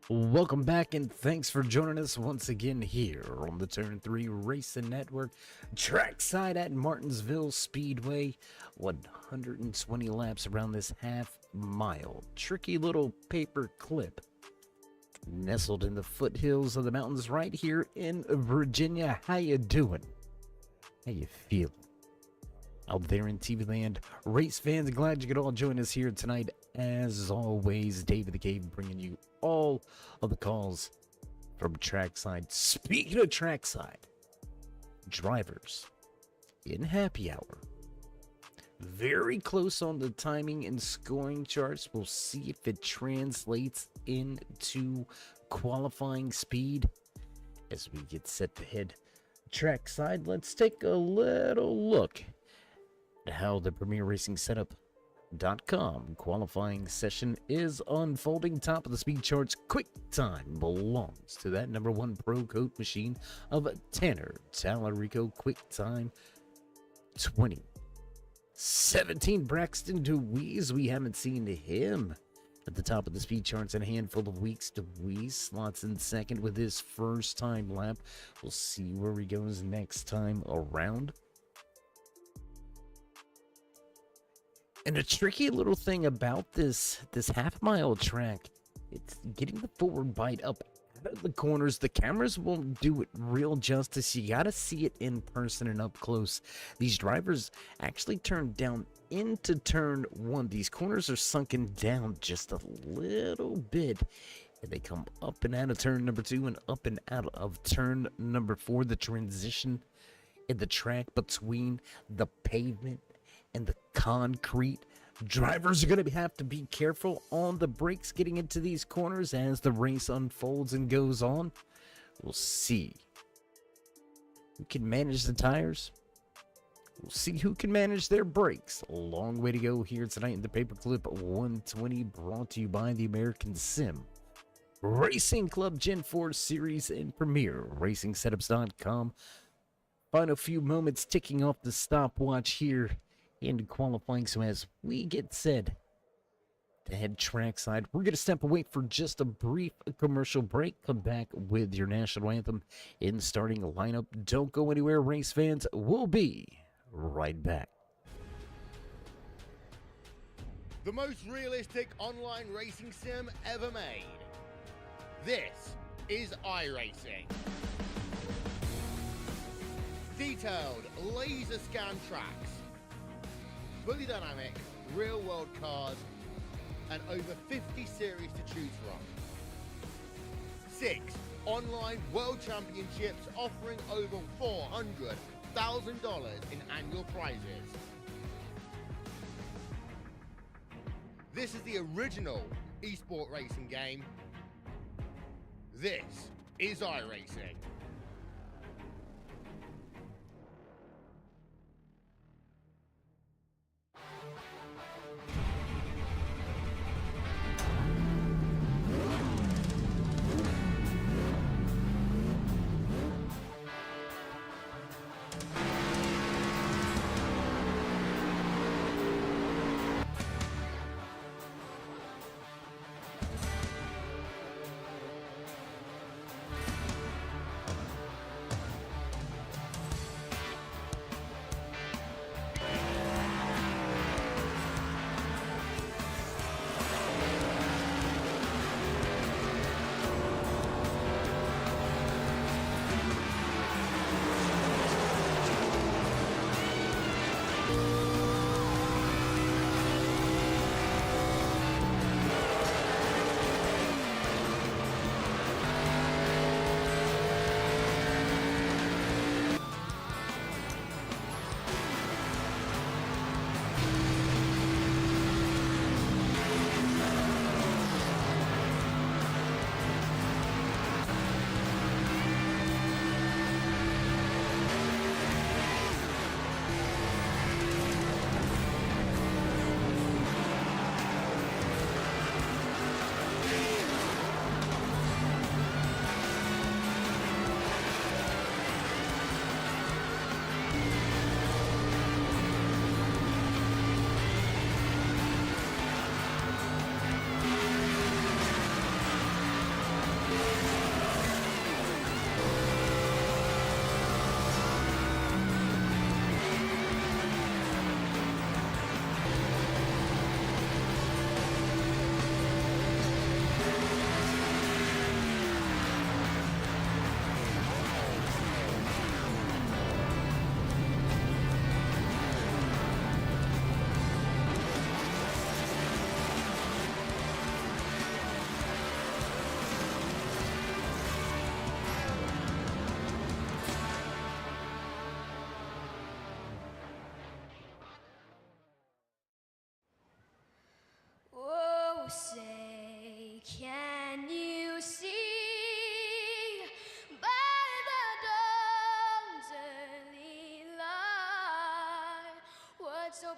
Welcome back and thanks for joining us once again here on the Turn 3 Racing Network, trackside at Martinsville Speedway. 120 laps around this half-mile tricky little paper clip nestled in the foothills of the mountains right here in Virginia. How you doing? How you feeling out there in TV land? Race fans, glad you could all join us here tonight. As always, David the Cave bringing you all of the calls from trackside. Speaking of trackside, drivers in happy hour, very close on the timing and scoring charts. We'll see if it translates into qualifying speed as we get set to head trackside. Let's take a little look at how the Premier Racing Setup.com qualifying session is unfolding. Top of the speed charts, quick time belongs to that number one pro coat machine of Tanner Tallarico. Quick time 2017. Braxton DeWeese, we haven't seen him at the top of the speed charts in a handful of weeks. DeWeese slots in second with his first time lap. We'll see where he goes next time around. And a tricky little thing about this half-mile track, it's getting the forward bite up out of the corners. The cameras won't do it real justice. You got to see it in person and up close. These drivers actually turn down into turn one. These corners are sunken down just a little bit. And they come up and out of turn number two and up and out of turn number four. The transition in the track between the pavement and the concrete. Drivers are going to have to be careful on the brakes getting into these corners as the race unfolds and goes on. We'll see who can manage the tires. We'll see who can manage their brakes. A long way to go here tonight in the PaperClip 120, brought to you by the American Sim Racing Club Gen 4 Series and Premier Racing Setups.com. Final few moments ticking off the stopwatch here into qualifying. So as we get set to head trackside, we're going to step away for just a brief commercial break. Come back with your national anthem in starting lineup. Don't go anywhere, race fans. We'll be right back. The most realistic online racing sim ever made. This is iRacing. Detailed laser scan tracks, fully dynamic real world cars, and over 50 series to choose from. 6 online world championships offering over $400,000 in annual prizes. This is the original esport racing game. This is iRacing.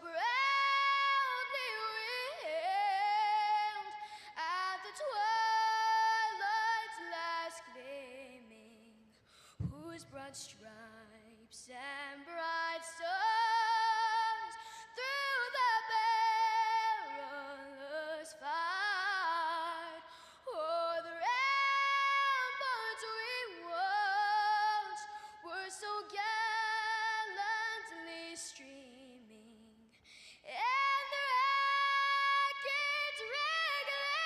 proudly railed at the twilight's last gleaming, whose broad stripes and bright stars through the perilous fight o'er the ramparts we watched were so gallantly streaming, and the rockets regular,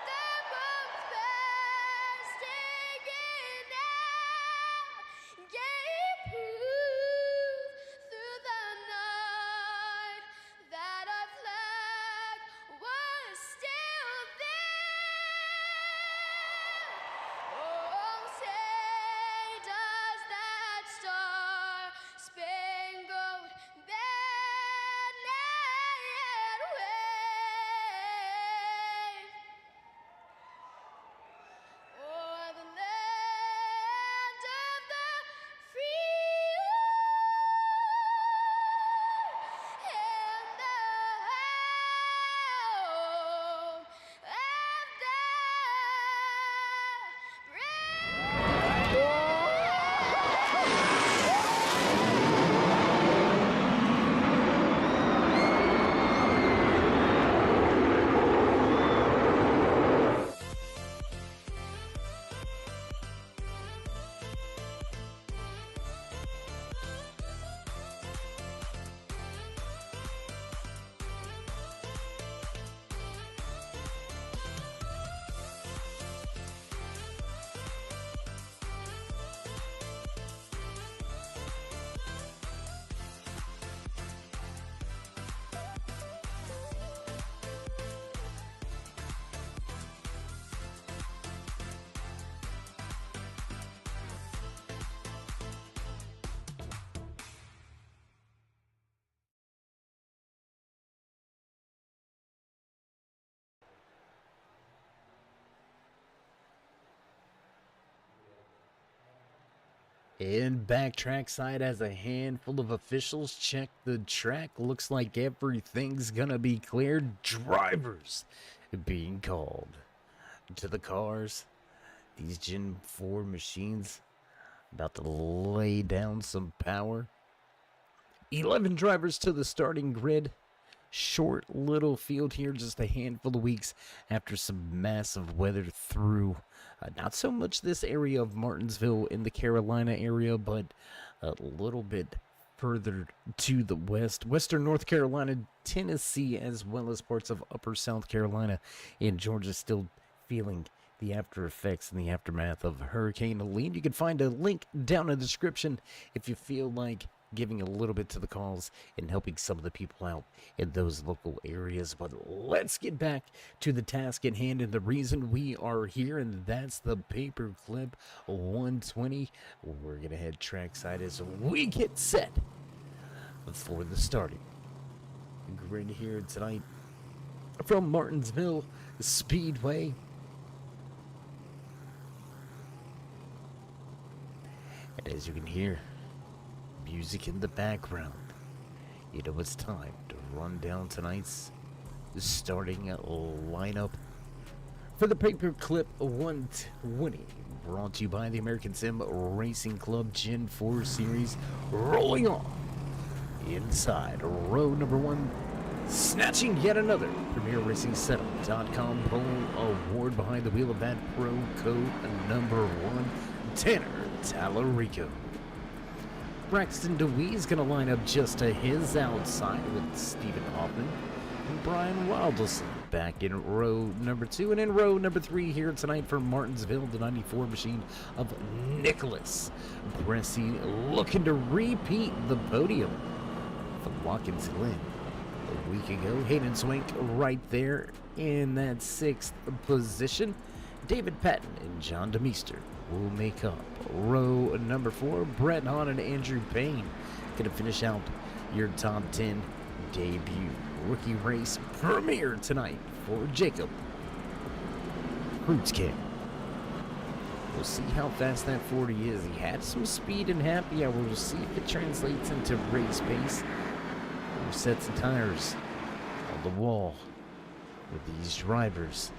the bombs bursting in air, gave proof through the night that our flag was still there. Oh, say does that star-spangled banner yet wave o'er the land of the free and the home of the And back trackside as a handful of officials check the track. Looks like everything's gonna be cleared. Drivers being called to the cars. These Gen 4 machines about to lay down some power. 11 drivers to the starting grid. Short little field here, just a handful of weeks after some massive weather through not so much this area of Martinsville in the Carolina area, but a little bit further to the west, western North Carolina, Tennessee, as well as parts of upper South Carolina and Georgia, still feeling the after effects and the aftermath of Hurricane Helene. You can find a link down in the description if you feel like giving a little bit to the cause and helping some of the people out in those local areas. But let's get back to the task at hand and the reason we are here, and that's the PaperClip 120. We're gonna head trackside as we get set for the starting grid here tonight from Martinsville Speedway. And as you can hear, music in the background, you know it's time to run down tonight's starting lineup for the PaperClip 120, brought to you by the American Sim Racing Club Gen 4 Series. Rolling on inside row number 1, snatching yet another Premier Racing Setup.com pole award behind the wheel of that pro code number 1, Tanner Tallarico. Braxton DeWee's going to line up just to his outside with Stephen Hoffman and Brian Wilderson back in row number 2. And in row number 3 here tonight for Martinsville, the 94 machine of Nicholas Bressy, looking to repeat the podium from Watkins Glen a week ago. Hayden Swank right there in that 6th position. David Patton and John DeMeester will make up row number 4. Brett Hahn and Andrew Payne going to finish out your top 10 debut rookie race premiere tonight for Jacob Kreutzkamp. We'll see how fast that 40 is. He had some speed in happy hour. We'll see if it translates into race pace. sets of tires on the wall with these drivers.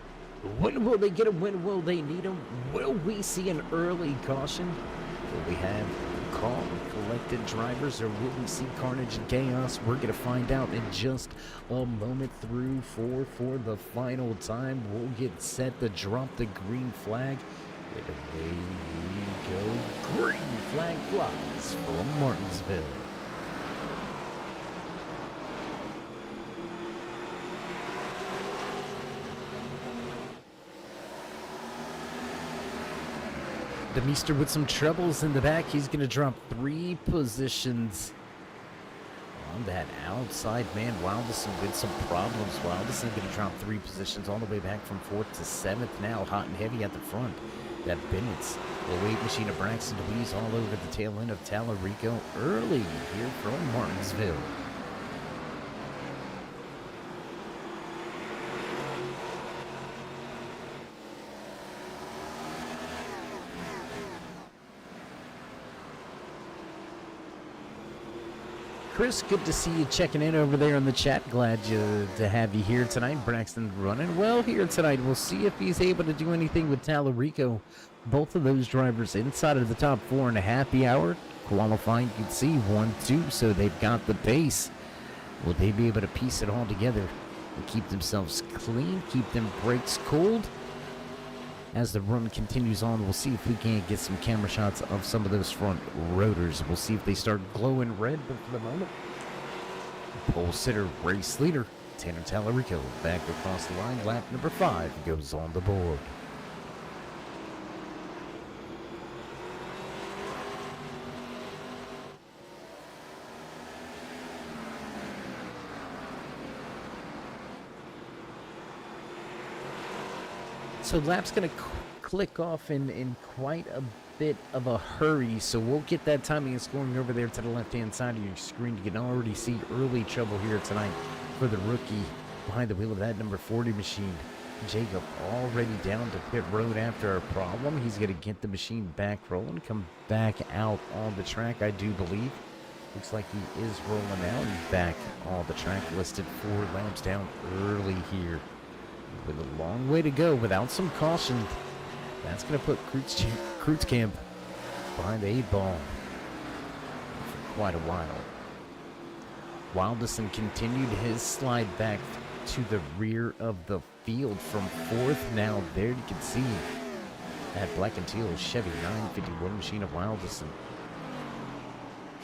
When will they get them? When will they need them? Will we see an early caution? Will we have calm, collected drivers, or will we see carnage and chaos? We're going to find out in just a moment. Through 4 for the final time. We'll get set to drop the green flag. And away we go. Green flag flies from Martinsville. The Meester with some troubles in the back. He's going to drop 3 positions on that outside man. Wildison with some problems. Wildison going to drop 3 positions all the way back from 4th to 7th now. Hot and heavy at the front. That Bennett's the weight machine of Braxton Louise all over the tail end of Tallarico early here from Martinsville. Chris, good to see you checking in over there in the chat. Glad to have you here tonight. Braxton running well here tonight. We'll see if he's able to do anything with Tallarico. Both of those drivers inside of the top 4 in a happy hour. Qualifying, you can see 1-2, so they've got the pace. Will they be able to piece it all together and keep themselves clean, keep them brakes cold? As the run continues on, we'll see if we can't get some camera shots of some of those front rotors. We'll see if they start glowing red, but for the moment, pole sitter, race leader, Tanner Tallarico, back across the line. Lap number 5 goes on the board. So lap's going to click off in quite a bit of a hurry, so we'll get that timing and scoring over there to the left-hand side of your screen. You can already see early trouble here tonight for the rookie behind the wheel of that number 40 machine. Jacob already down to pit road after a problem. He's going to get the machine back rolling, come back out on the track, I do believe. Looks like he is rolling out and back on the track, listed 4 laps down early here. With a long way to go without some caution. That's going to put Kreutzkamp behind the 8 ball for quite a while. Wildison continued his slide back to the rear of the field from 4th. Now there you can see that black and teal Chevy 951 machine of Wildison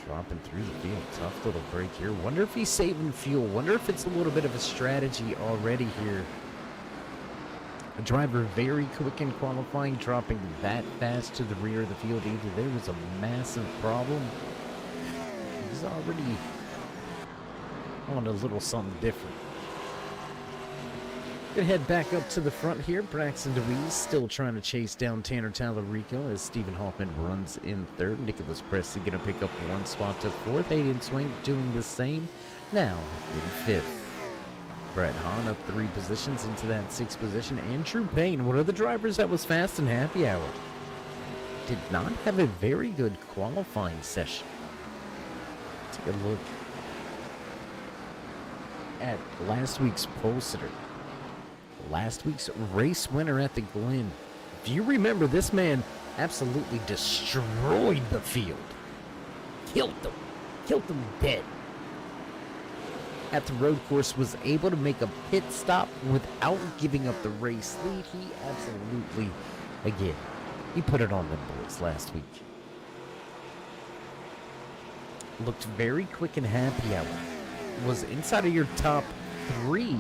dropping through the field. Tough little break here. Wonder if he's saving fuel. Wonder if it's a little bit of a strategy already here. A driver very quick in qualifying, dropping that fast to the rear of the field. Either there was a massive problem. He's already on a little something different. Gonna head back up to the front here. Braxton DeWeese still trying to chase down Tanner Tallarico as Stephen Hoffman runs in 3rd. Nicholas Presley gonna pick up 1 spot to 4th. Aiden Swank doing the same now in 5th. Brett Hahn up 3 positions into that 6th position. Andrew Payne, one of the drivers that was fast in happy hour, did not have a very good qualifying session. Take a look at last week's pole sitter. Last week's race winner at the Glen. If you remember, this man absolutely destroyed the field. Killed them dead. At the road course, was able to make a pit stop without giving up the race lead. He absolutely, again, he put it on them boys last week. Looked very quick and happy hour. Was inside of your top 3.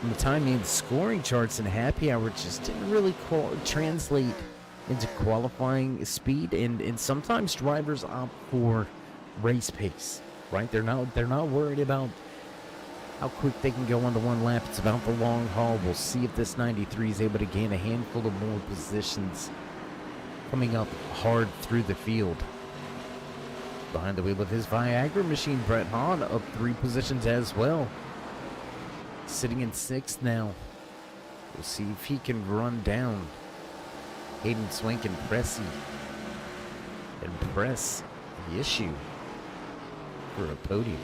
And the time in scoring charts and happy hour just didn't really translate into qualifying speed, and sometimes drivers opt for race pace, right? They're not worried about how quick they can go on the 1 lap. It's about the long haul. We'll see if this 93 is able to gain a handful of more positions coming up hard through the field. Behind the wheel of his Viagra machine, Brett Hahn up 3 positions as well, sitting in 6th now. We'll see if he can run down Hayden Swank and Pressy and press the issue for a podium.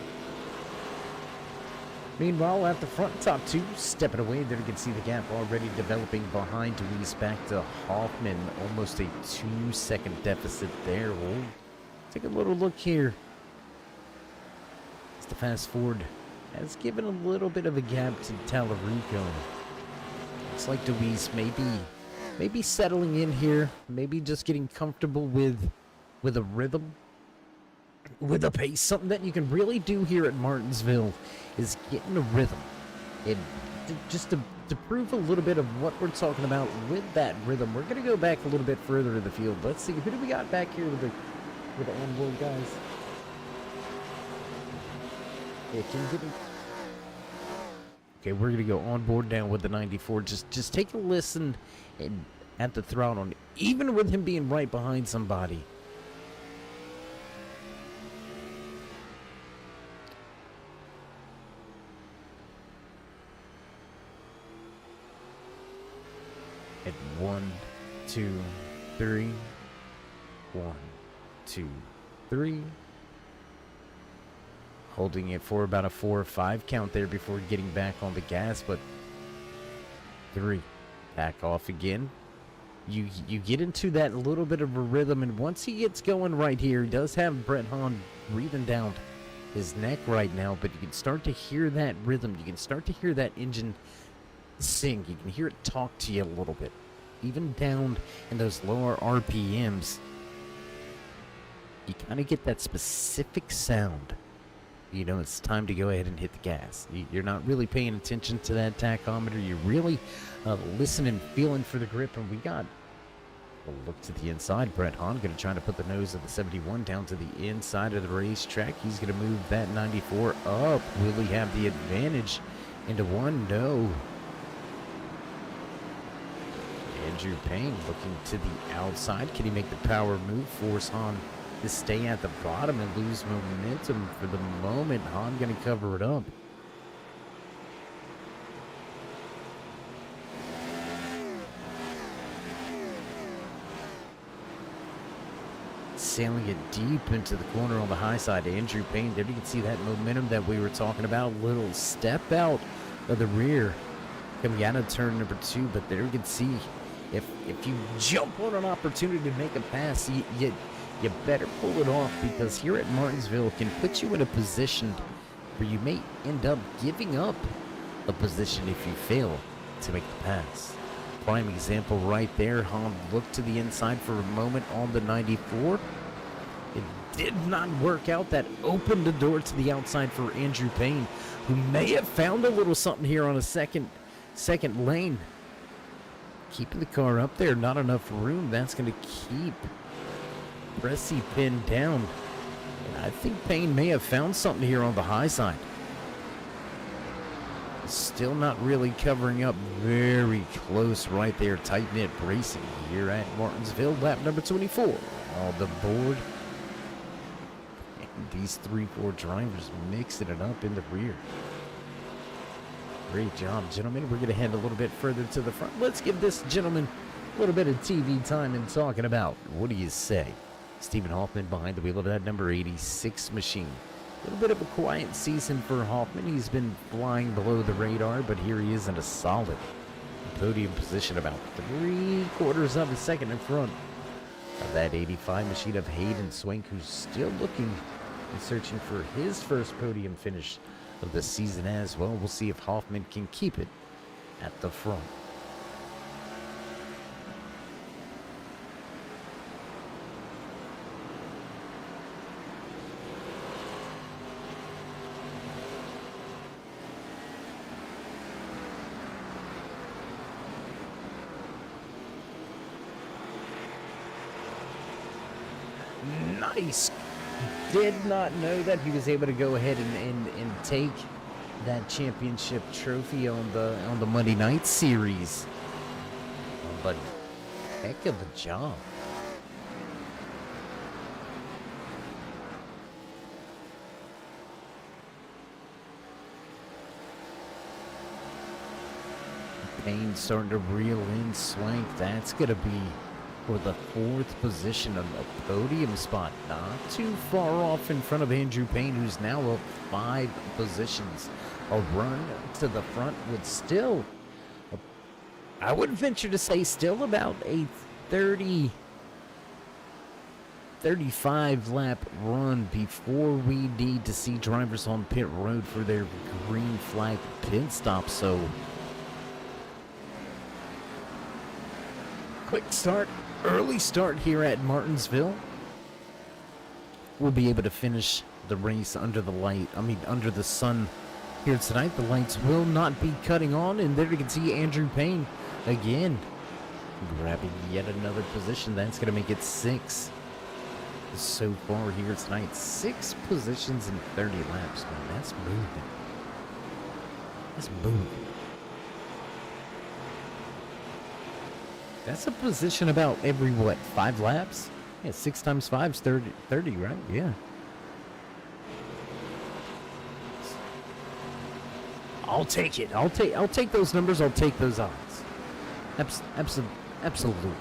Meanwhile, at the front, top two, stepping away. There you can see the gap already developing behind Deweese back to Hoffman. Almost a 2-second deficit there. We'll take a little look here. As the fast forward has given a little bit of a gap to Tallarico. Looks like Deweese maybe settling in here. Maybe just getting comfortable with a rhythm. With a pace, something that you can really do here at Martinsville is get in a rhythm. And just to prove a little bit of what we're talking about with that rhythm, we're going to go back a little bit further to the field. Let's see, who do we got back here with the onboard guys? Yeah, can you get me? Okay, we're going to go on board down with the 94. Just take a listen and at the throttle, even with him being right behind somebody. At 1, 2, 3. 1, 2, 3. Holding it for about a 4 or 5 count there before getting back on the gas, but 3. Back off again. You get into that little bit of a rhythm, and once he gets going right here, he does have Brett Hahn breathing down his neck right now, but you can start to hear that rhythm. You can start to hear that engine sing. You can hear it talk to you a little bit, even down in those lower RPMs. You kind of get that specific sound. You know, it's time to go ahead and hit the gas. You're not really paying attention to that tachometer. You're really listening, feeling for the grip. And we got a look to the inside. Brett Hahn going to try to put the nose of the 71 down to the inside of the racetrack. He's going to move that 94 up. Will he have the advantage into one? No. Andrew Payne looking to the outside. Can he make the power move? Force Hahn to stay at the bottom and lose momentum for the moment. Hahn going to cover it up. Sailing it deep into the corner on the high side. Andrew Payne, there you can see that momentum that we were talking about. Little step out of the rear coming out of turn number 2, but there you can see if you jump on an opportunity to make a pass, you better pull it off, because here at Martinsville can put you in a position where you may end up giving up a position if you fail to make the pass. Prime example right there. Hahn looked to the inside for a moment on the 94. It did not work out. That opened the door to the outside for Andrew Payne, who may have found a little something here on a second lane. Keeping the car up there, not enough room. That's going to keep Pressy pinned down. And I think Payne may have found something here on the high side. Still not really covering up. Very close right there. Tight-knit racing here at Martinsville. Lap number 24 on the board. And these 3-4 drivers mixing it up in the rear. Great job, gentlemen. We're going to head a little bit further to the front. Let's give this gentleman a little bit of TV time and talking about, what do you say? Stephen Hoffman behind the wheel of that number 86 machine. A little bit of a quiet season for Hoffman. He's been flying below the radar, but here he is in a solid podium position, about 3/4 of a second in front of that 85 machine of Hayden Swank, who's still looking and searching for his first podium finish of the season as well. We'll see if Hoffman can keep it at the front. Nice. Did not know that he was able to go ahead and take that championship trophy on the Monday night series. But heck of a job. Payne starting to reel in Swank. That's going to be for the 4th position on the podium spot. Not too far off in front of Andrew Payne, who's now up 5 positions. A run to the front would still, I would venture to say, still about a 35 lap run before we need to see drivers on pit road for their green flag pit stop. So quick start, early start here at Martinsville. We'll be able to finish the race under the sun here tonight. The lights will not be cutting on, and there you can see Andrew Payne again grabbing yet another position. That's going to make it 6 so far here tonight. 6 positions in 30 laps, man. That's moving. That's moving. That's a position about every, what, 5 laps? Yeah, 6 times 5 is 30, right? Yeah. I'll take it. I'll take those numbers. I'll take those odds. Absolutely.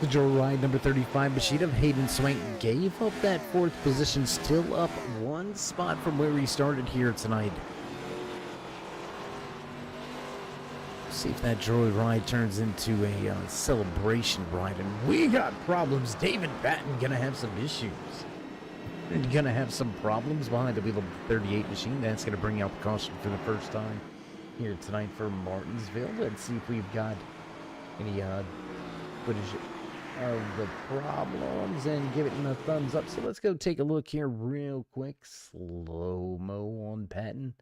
The joyride number 35, Machida Hayden Swank gave up that 4th position, still up 1 spot from where he started here tonight. See if that joyride turns into a celebration ride, and we got problems. David Batten gonna have some issues. Gonna have some problems behind the wheel of the 38 machine. That's gonna bring out the caution for the first time here tonight for Martinsville. Let's see if we've got any footage of the problems and give it a thumbs up. So let's go take a look here real quick. Slow-mo on Patton.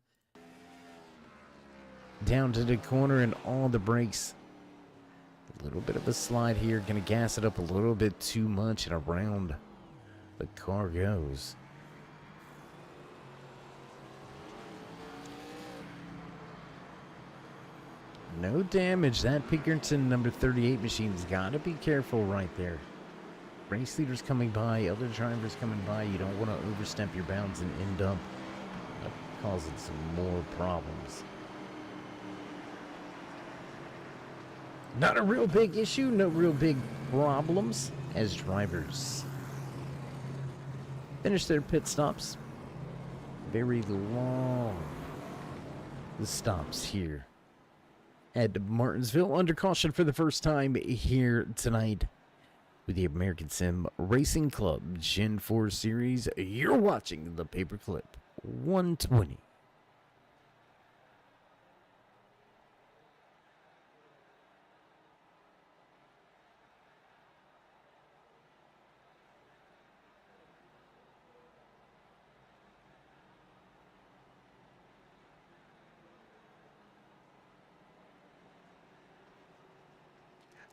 Down to the corner and all the brakes. A little bit of a slide here. Gonna gas it up a little bit too much, and around the car goes. No damage. That Pinkerton number 38 machine's got to be careful right there. Race leaders coming by, other drivers coming by. You don't want to overstep your bounds and end up causing some more problems. Not a real big issue, no real big problems as drivers finish their pit stops. Very long stops here at Martinsville, under caution for the first time here tonight with the American Sim Racing Club Gen 4 Series. You're watching the PaperClip 120.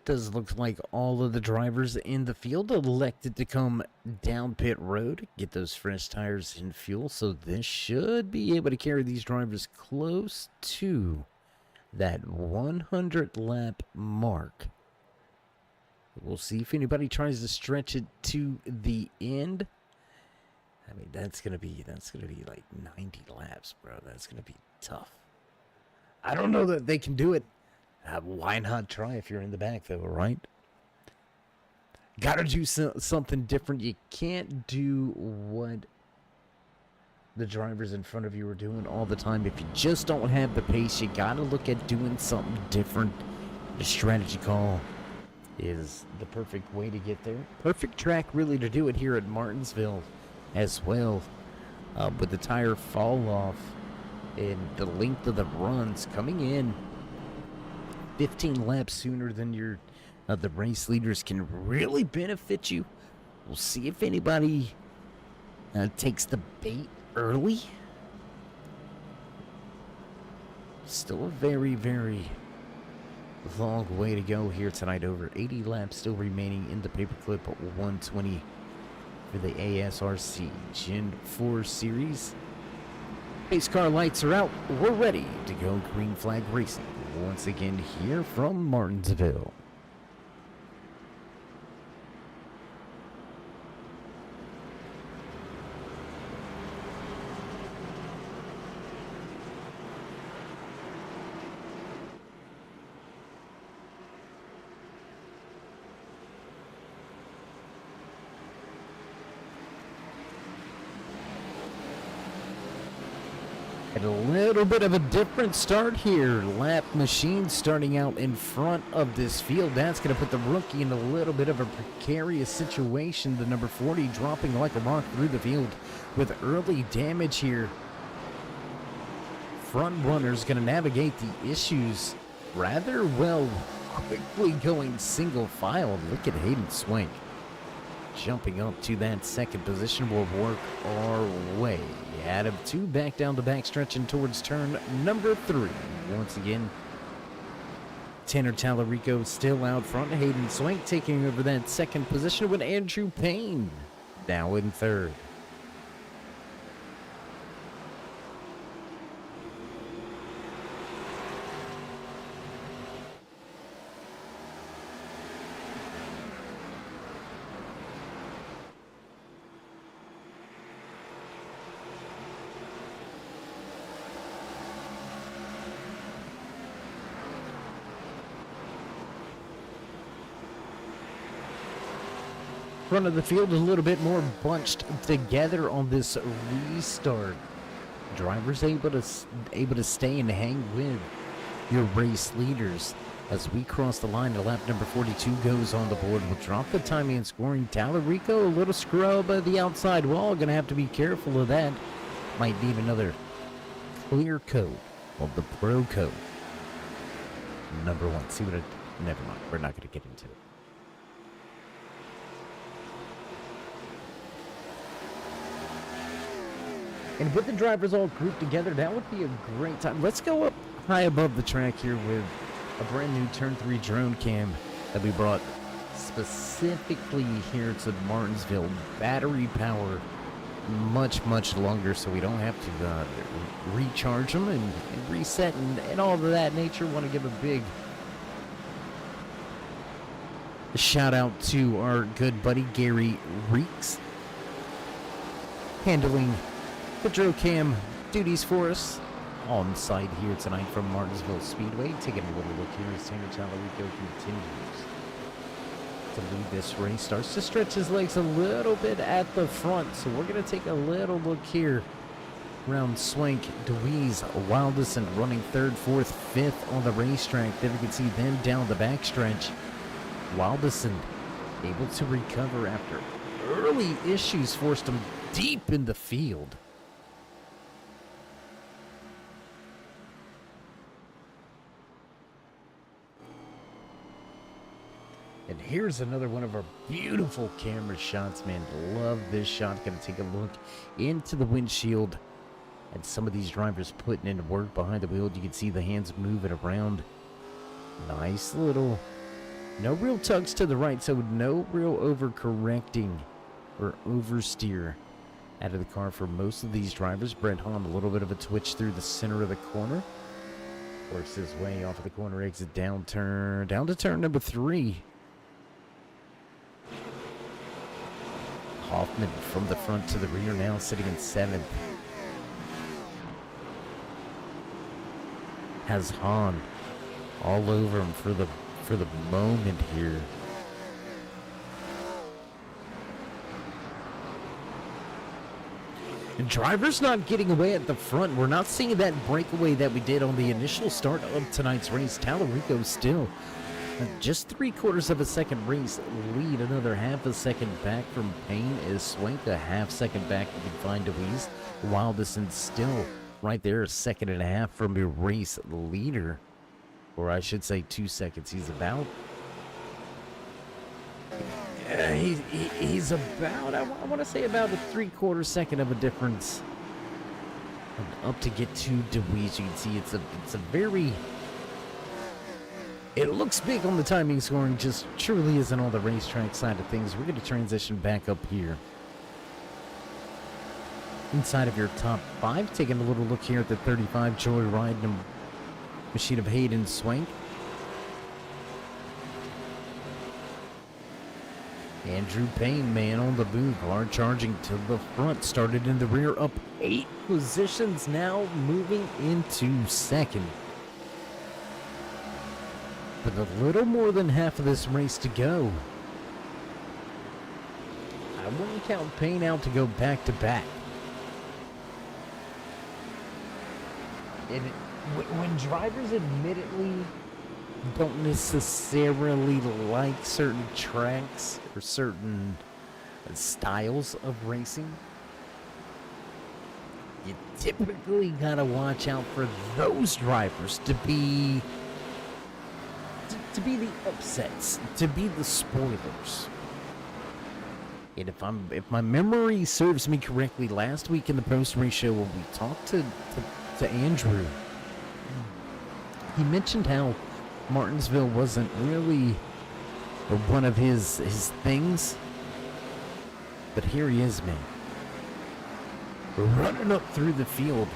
Does look like all of the drivers in the field elected to come down pit road, get those fresh tires and fuel, so this should be able to carry these drivers close to that 100 lap mark. We'll see if anybody tries to stretch it to the end. I mean, that's gonna be like 90 laps, bro. That's gonna be tough. I don't know that they can do it. Why not try if you're in the back, though, right? Gotta do something different. You can't do what the drivers in front of you are doing all the time. If you just don't have the pace, you gotta look at doing something different. The strategy call is the perfect way to get there. Perfect track, really, to do it here at Martinsville as well. With the tire fall off and the length of the runs coming in 15 laps sooner than your the race leaders can really benefit you. We'll see if anybody takes the bait early. Still a very, very long way to go here tonight. Over 80 laps still remaining in the PaperClip 120 for the ASRC Gen 4 Series. Pace car lights are out. We're ready to go green flag racing once again here from Martinsville. And a little bit of a different start here. Lap Machine starting out in front of this field. That's going to put the rookie in a little bit of a precarious situation. The number 40 dropping like a rock through the field with early damage here. Front runner's going to navigate the issues rather well, quickly going single file. Look at Hayden Swank jumping up to that second position. We'll work our way out of 2 back down the backstretch and towards turn number 3. Once again, Tanner Tallarico still out front. Hayden Swank taking over that second position with Andrew Payne now in third. Front of the field a little bit more bunched together on this restart. Drivers able to stay and hang with your race leaders. As we cross the line, lap number 42 goes on the board. We'll drop the timing and scoring. Tallarico, a little scrub of the outside wall. Gonna have to be careful of that. Might need another clear coat of the pro coat. Number 1. See what it. Never mind. We're not gonna get into it. And with the drivers all grouped together, that would be a great time. Let's go up high above the track here with a brand new Turn 3 drone cam that we brought specifically here to Martinsville. Battery power much, much longer, so we don't have to recharge them and reset and all of that nature. Want to give a big shout out to our good buddy Gary Reeks, handling the Dro Cam duties for us on site here tonight from Martinsville Speedway. Taking a little look here as Tanner Tallarico continues to lead this race. Starts to stretch his legs a little bit at the front, so we're going to take a little look here around Swank, DeWeese, Wildison running 3rd, 4th, 5th on the racetrack. Then we can see them down the backstretch. Wildison able to recover after early issues forced him deep in the field. And here's another one of our beautiful camera shots, man. Love this shot. Gonna take a look into the windshield and some of these drivers putting in work behind the wheel. You can see the hands moving around. Nice little, no real tugs to the right, so no real overcorrecting or oversteer out of the car for most of these drivers. Brent Hahn, a little bit of a twitch through the center of the corner. Works his way off of the corner exit down to turn number 3. Hoffman from the front to the rear now sitting in 7th. Has Hahn all over him for the moment here. And drivers not getting away at the front. We're not seeing that breakaway that we did on the initial start of tonight's race. Tallarico still just 3/4 of a second race lead. Another half a second back from Payne is Swank. A half second back we can find DeWeese. Wildison still right there, a second and a half from your race leader. Or I should say 2 seconds. He's about... he's about, I want to say about a 3/4 second of a difference. And up to get to DeWeese, you can see it's a very... It looks big on the timing scoring, just truly isn't on the racetrack side of things. We're going to transition back up here inside of your top 5. Taking a little look here at the 35 Joyride machine of Hayden Swank. Andrew Payne, man on the move, hard charging to the front, started in the rear, up 8 positions, now moving into 2nd. With a little more than half of this race to go. I wouldn't count Payne out to go back to back. And when drivers admittedly don't necessarily like certain tracks or certain styles of racing, you typically gotta watch out for those drivers to be the upsets, to be the spoilers. And if my memory serves me correctly, last week in the post-race show when we talked to Andrew, he mentioned how Martinsville wasn't really one of his things. But here he is, man. Running up through the field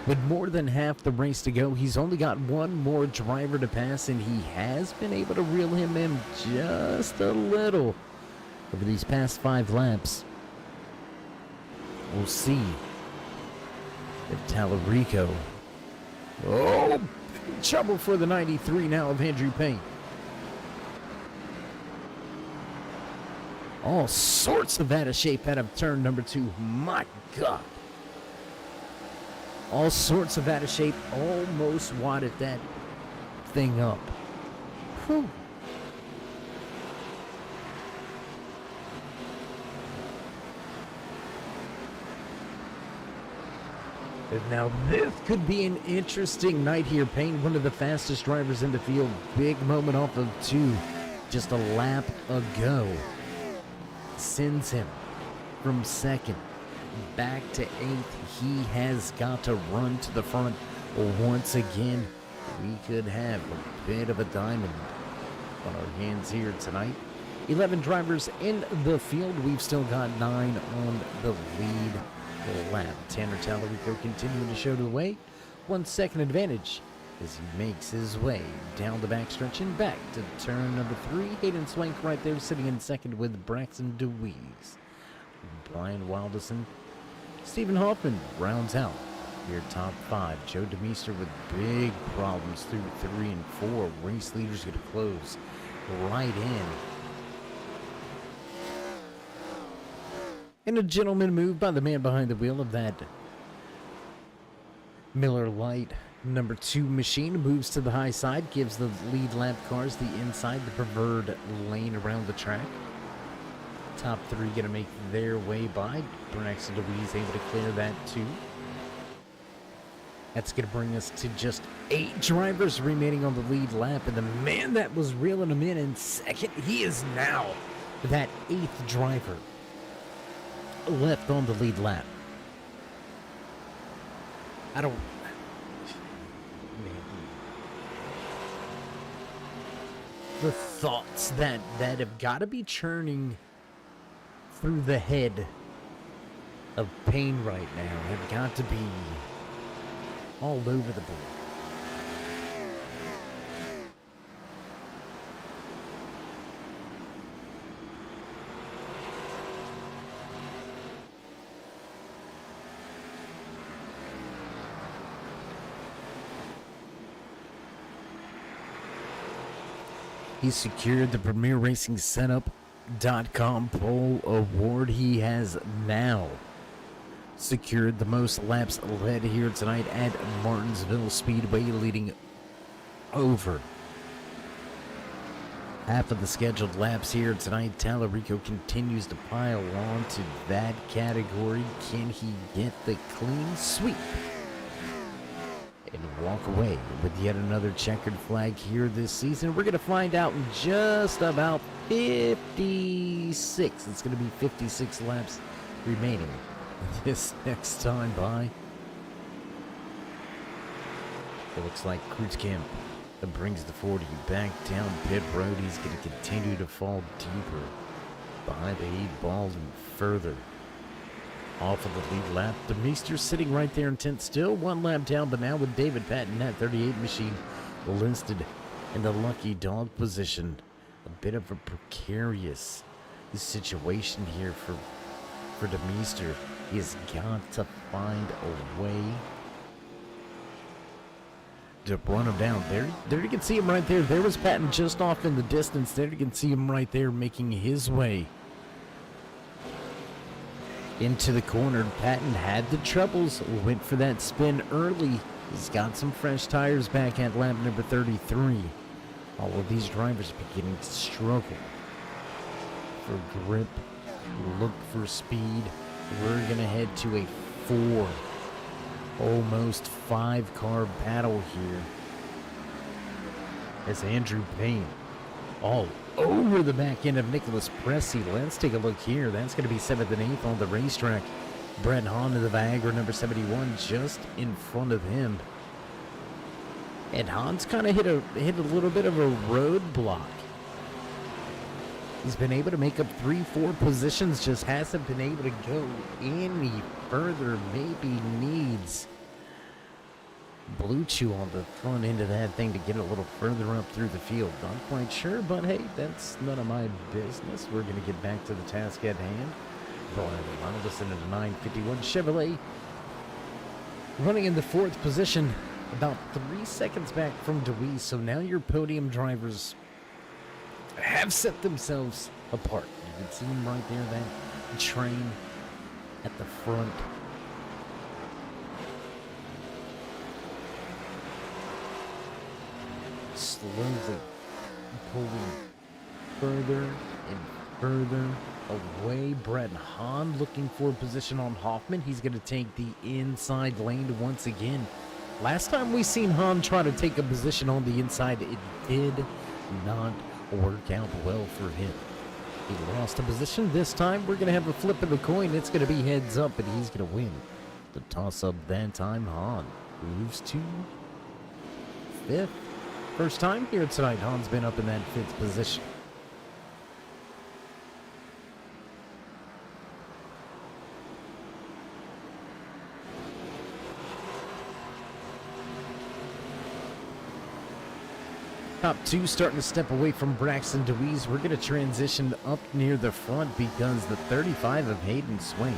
with more than half the race to go. He's only got one more driver to pass, and he has been able to reel him in just a little over these past 5 laps. We'll see if Tallarico... Oh, trouble for the 93 now of Andrew Payne. All sorts of out of shape out of turn number 2. My God. All sorts of out of shape. Almost wadded that thing up. Whew. And now this could be an interesting night here. Payne, one of the fastest drivers in the field. Big moment off of 2 just a lap ago. Sends him from 2nd back to 8th. He has got to run to the front once again. We could have a bit of a diamond on our hands here tonight. 11 drivers in the field. We've still got 9 on the lead lap. Tanner Tallarico continuing to show the way. 1 second advantage as he makes his way down the backstretch and back to turn number 3. Hayden Swank right there sitting in 2nd with Braxton DeWeese. Brian Wilderson, Stephen Hoffman rounds out your top 5. Joe DeMeester with big problems through 3 and 4. Race leaders going to close right in. And a gentleman move by the man behind the wheel of that Miller Lite number 2 machine. Moves to the high side, gives the lead lap cars the inside, the preferred lane around the track. Top 3 going to make their way by. Braxton DeWeese able to clear that too. That's going to bring us to just 8 drivers remaining on the lead lap. And the man that was reeling him in 2nd, he is now that 8th driver left on the lead lap. I don't... The thoughts that have got to be churning through the head of Payne right now have got to be all over the board. He secured the Premier Racing Setup.com pole award. He has now secured the most laps led here tonight at Martinsville Speedway, leading over half of the scheduled laps here tonight. Tallarico continues to pile on to that category. Can he get the clean sweep and walk away with yet another checkered flag here this season? We're going to find out in just about 56. It's going to be 56 laps remaining this next time by. It looks like Kreutzkamp brings the 40 back down pit road. He's going to continue to fall deeper behind the 8 ball and further off of the lead lap. DeMeester sitting right there in 10th, still 1 lap down, but now with David Patton, that 38 machine listed in the lucky dog position. A bit of a precarious situation here for DeMeester. He has got to find a way to run him down. There you can see him right there. There was Patton just off in the distance. There you can see him right there making his way into the corner. Patton had the troubles, went for that spin early He's got some fresh tires back at lap number 33. All of these drivers are beginning to struggle for grip, look for speed. We're going to head to a 4, almost 5 car battle here. As Andrew Payne all over the back end of Nicholas Pressey. Let's take a look here. That's going to be 7th and 8th on the racetrack. Brett Hahn of the Viagra, number 71, just in front of him. And Hahn's kind of hit a little bit of a roadblock. He's been able to make up 3-4 positions, just hasn't been able to go any further. Maybe needs Blue Chew on the front end of that thing to get a little further up through the field. Not quite sure, but hey, that's none of my business. We're going to get back to the task at hand. Brian Ronaldson in a 951 Chevrolet, running in the 4th position, about 3 seconds back from DeWeese. So now your podium drivers have set themselves apart. You can see them right there, that train at the front. Slowly pulling further and further away. Brett Hahn looking for a position on Hoffman. He's going to take the inside lane once again. Last time we seen Hahn try to take a position on the inside, it did not work out well for him. He lost a position. This time we're going to have a flip of the coin. It's going to be heads up, and he's going to win. The toss-up that time, Hahn moves to 5th. First time here tonight, Hahn's been up in that 5th position. Top 2 starting to step away from Braxton DeWeese. We're going to transition up near the front because the 35 of Hayden Swank,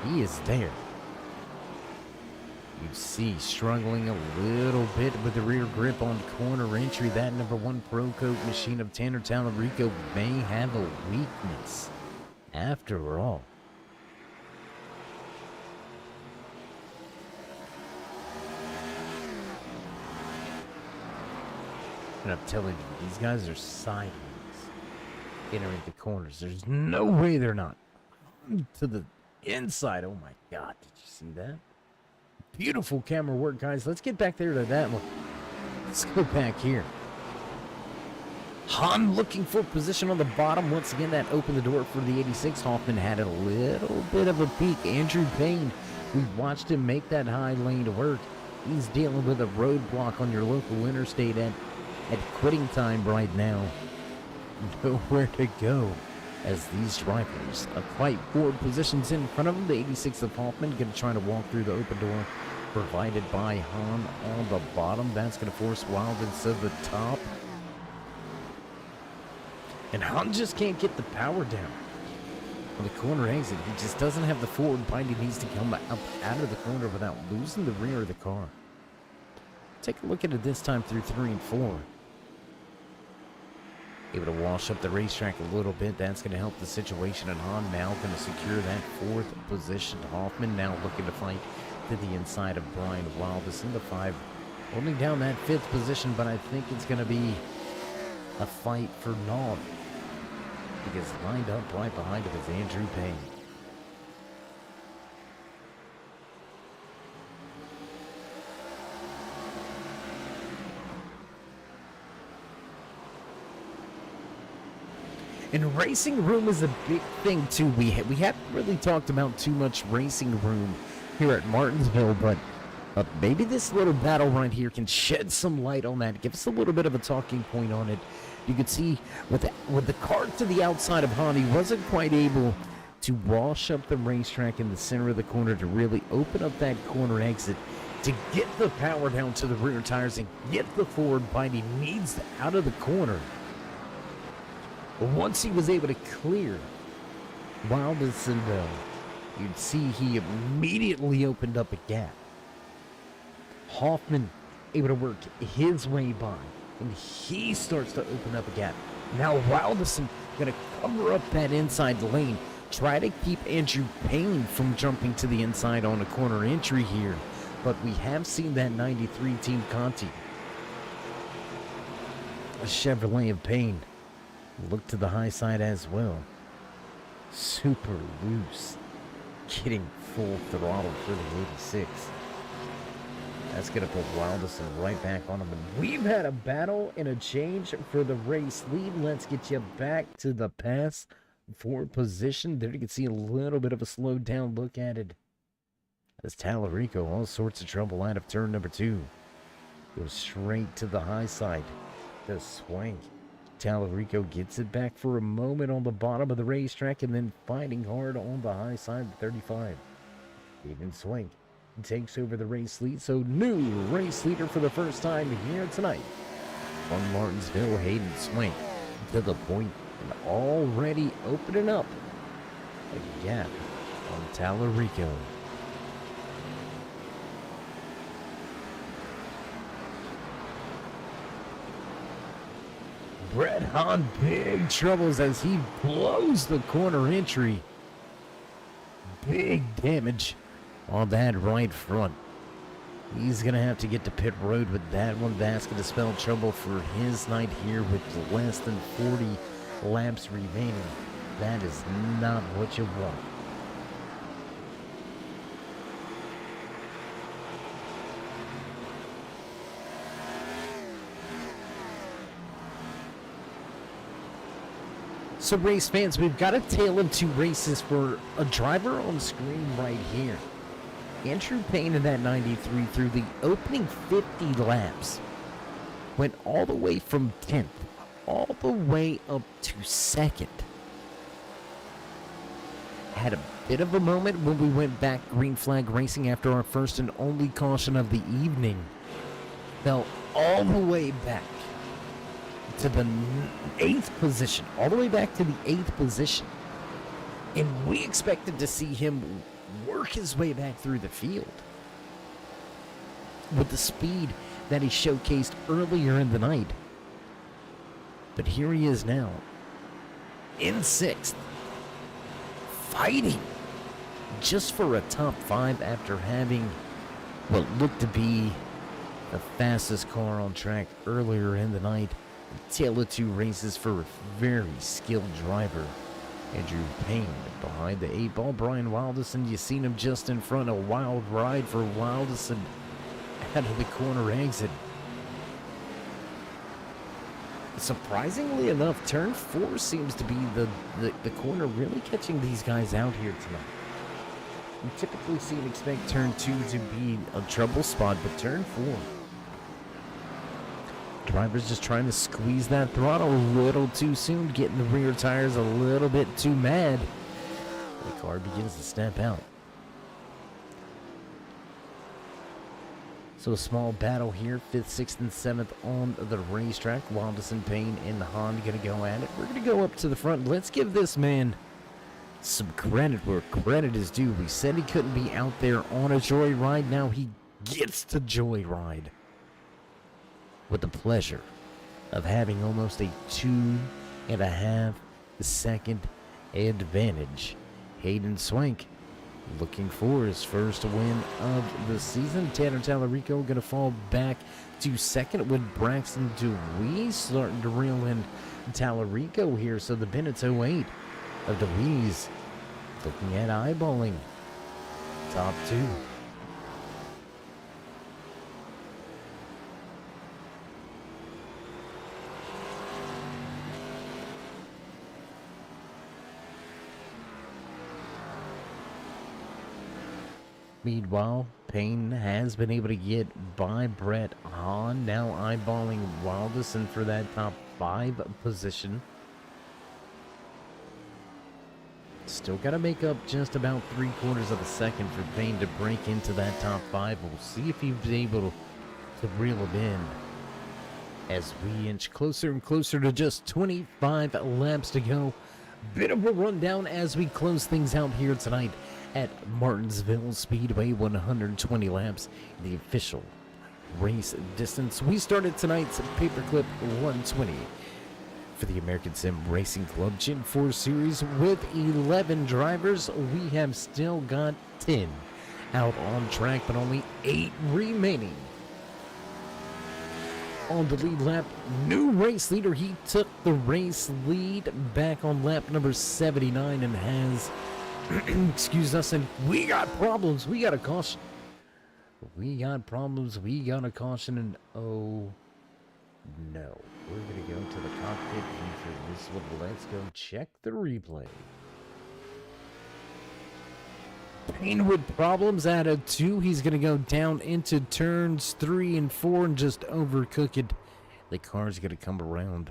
he is there. You see struggling a little bit with the rear grip on corner entry. That number 1 Pro Coat machine of Tanner Talarico may have a weakness after all. And I'm telling you, these guys are sideways entering the corners. There's no way they're not to the inside. Oh my God, did you see that? Beautiful camera work, guys. Let's get back there to that one. Let's go back here. Hahn looking for position on the bottom. Once again, that opened the door for the 86. Hoffman had a little bit of a peek. Andrew Payne, we watched him make that high lane to work. He's dealing with a roadblock on your local interstate at quitting time right now. Nowhere to go as these drivers are quite 4 positions in front of him. The 86 of Hoffman going to try to walk through the open door provided by Hahn on the bottom. That's going to force Wildens to the top. And Hahn just can't get the power down on the corner exit. He just doesn't have the forward bite. He needs to come up out of the corner without losing the rear of the car. Take a look at it this time through 3 and 4. Able to wash up the racetrack a little bit. That's going to help the situation. And Hahn now going to secure that 4th position. Hoffman now looking to fight to the inside of Brian Wildus in the 5. Holding down that 5th position, but I think it's going to be a fight for Naud. Because lined up right behind him is Andrew Payne. And racing room is a big thing too. We haven't really talked about too much racing room here at Martinsville, but maybe this little battle right here can shed some light on that. Give us a little bit of a talking point on it. You can see with the car to the outside of Hahn, he wasn't quite able to wash up the racetrack in the center of the corner to really open up that corner exit to get the power down to the rear tires and get the forward bite. He needs out of the corner. Once he was able to clear Wildison, you'd see he immediately opened up a gap. Hoffman able to work his way by, and he starts to open up a gap. Now Wildison going to cover up that inside lane, try to keep Andrew Payne from jumping to the inside on a corner entry here. but we have seen that 93 Team Conti, a Chevrolet of Pain, look to the high side as well. Super loose, getting full throttle for the 86. That's going to put Wildison right back on him. And we've had a battle and a change for the race lead. Let's get you back to the pass for position. There you can see a little bit of a slowed down look at it. As Tallarico, all sorts of trouble out of turn number 2. Goes straight to the high side. The swank. Tallarico gets it back for a moment on the bottom of the racetrack and then fighting hard on the high side, 35. Even Swank takes over the race lead, so new race leader for the first time here tonight on Martinsville. Hayden Swank to the point and already opening up a gap on Tallarico. Brett Hahn, big troubles as he blows the corner entry. Big damage on that right front. He's going to have to get to pit road with that one. That's going to spell trouble for his night here with less than 40 laps remaining. That is not what you want. So race fans, we've got a tale of two races for a driver on screen right here. Andrew Payne in that 93 through the opening 50 laps went all the way from 10th all the way up to 2nd. Had a bit of a moment when we went back green flag racing after our first and only caution of the evening. Fell all the way back to the 8th position, all the way back to the 8th position. And we expected to see him work his way back through the field with the speed that he showcased earlier in the night. But here he is now in 6th, fighting just for a top 5 after having what looked to be the fastest car on track earlier in the night. Tale of two races for a very skilled driver. Andrew Payne behind the 8-ball. Brian Wildison, you seen him just in front. A wild ride for Wildison out of the corner exit. Surprisingly enough, turn 4 seems to be the corner really catching these guys out here tonight. We typically see and expect turn 2 to be a trouble spot, but turn 4, driver's just trying to squeeze that throttle a little too soon, getting the rear tires a little bit too mad. The car begins to step out. So a small battle here, 5th, 6th, and 7th on the racetrack. Wildison, Payne, and Hahn going to go at it. We're going to go up to the front. Let's give this man some credit where credit is due. We said he couldn't be out there on a joyride. Now he gets to joyride with the pleasure of having almost a 2.5 second advantage. Hayden Swank looking for his first win of the season. Tanner Tallarico going to fall back to 2nd with Braxton DeWeese starting to reel in Tallarico here. So the Bennett's 08 of DeWeese looking at eyeballing top 2. Meanwhile, Payne has been able to get by Brett Hahn, now eyeballing Wildison for that top 5 position. Still got to make up just about 3/4 of a second for Payne to break into that top 5. We'll see if he's able to reel it in as we inch closer and closer to just 25 laps to go. Bit of a rundown as we close things out here tonight at Martinsville Speedway. 120 laps, the official race distance. We started tonight's Paperclip 120 for the American Sim Racing Club Gen 4 Series with 11 drivers. We have still got 10 out on track, but only 8 remaining. On the lead lap, new race leader. He took the race lead back on lap number 79 and has, excuse us, and we got problems. We got a caution. We got problems. We got a caution, and oh no. We're going to go to the cockpit and for this one, let's go check the replay. Painwood problems out of 2. He's going to go down into turns 3 and 4 and just overcook it. The car's going to come around.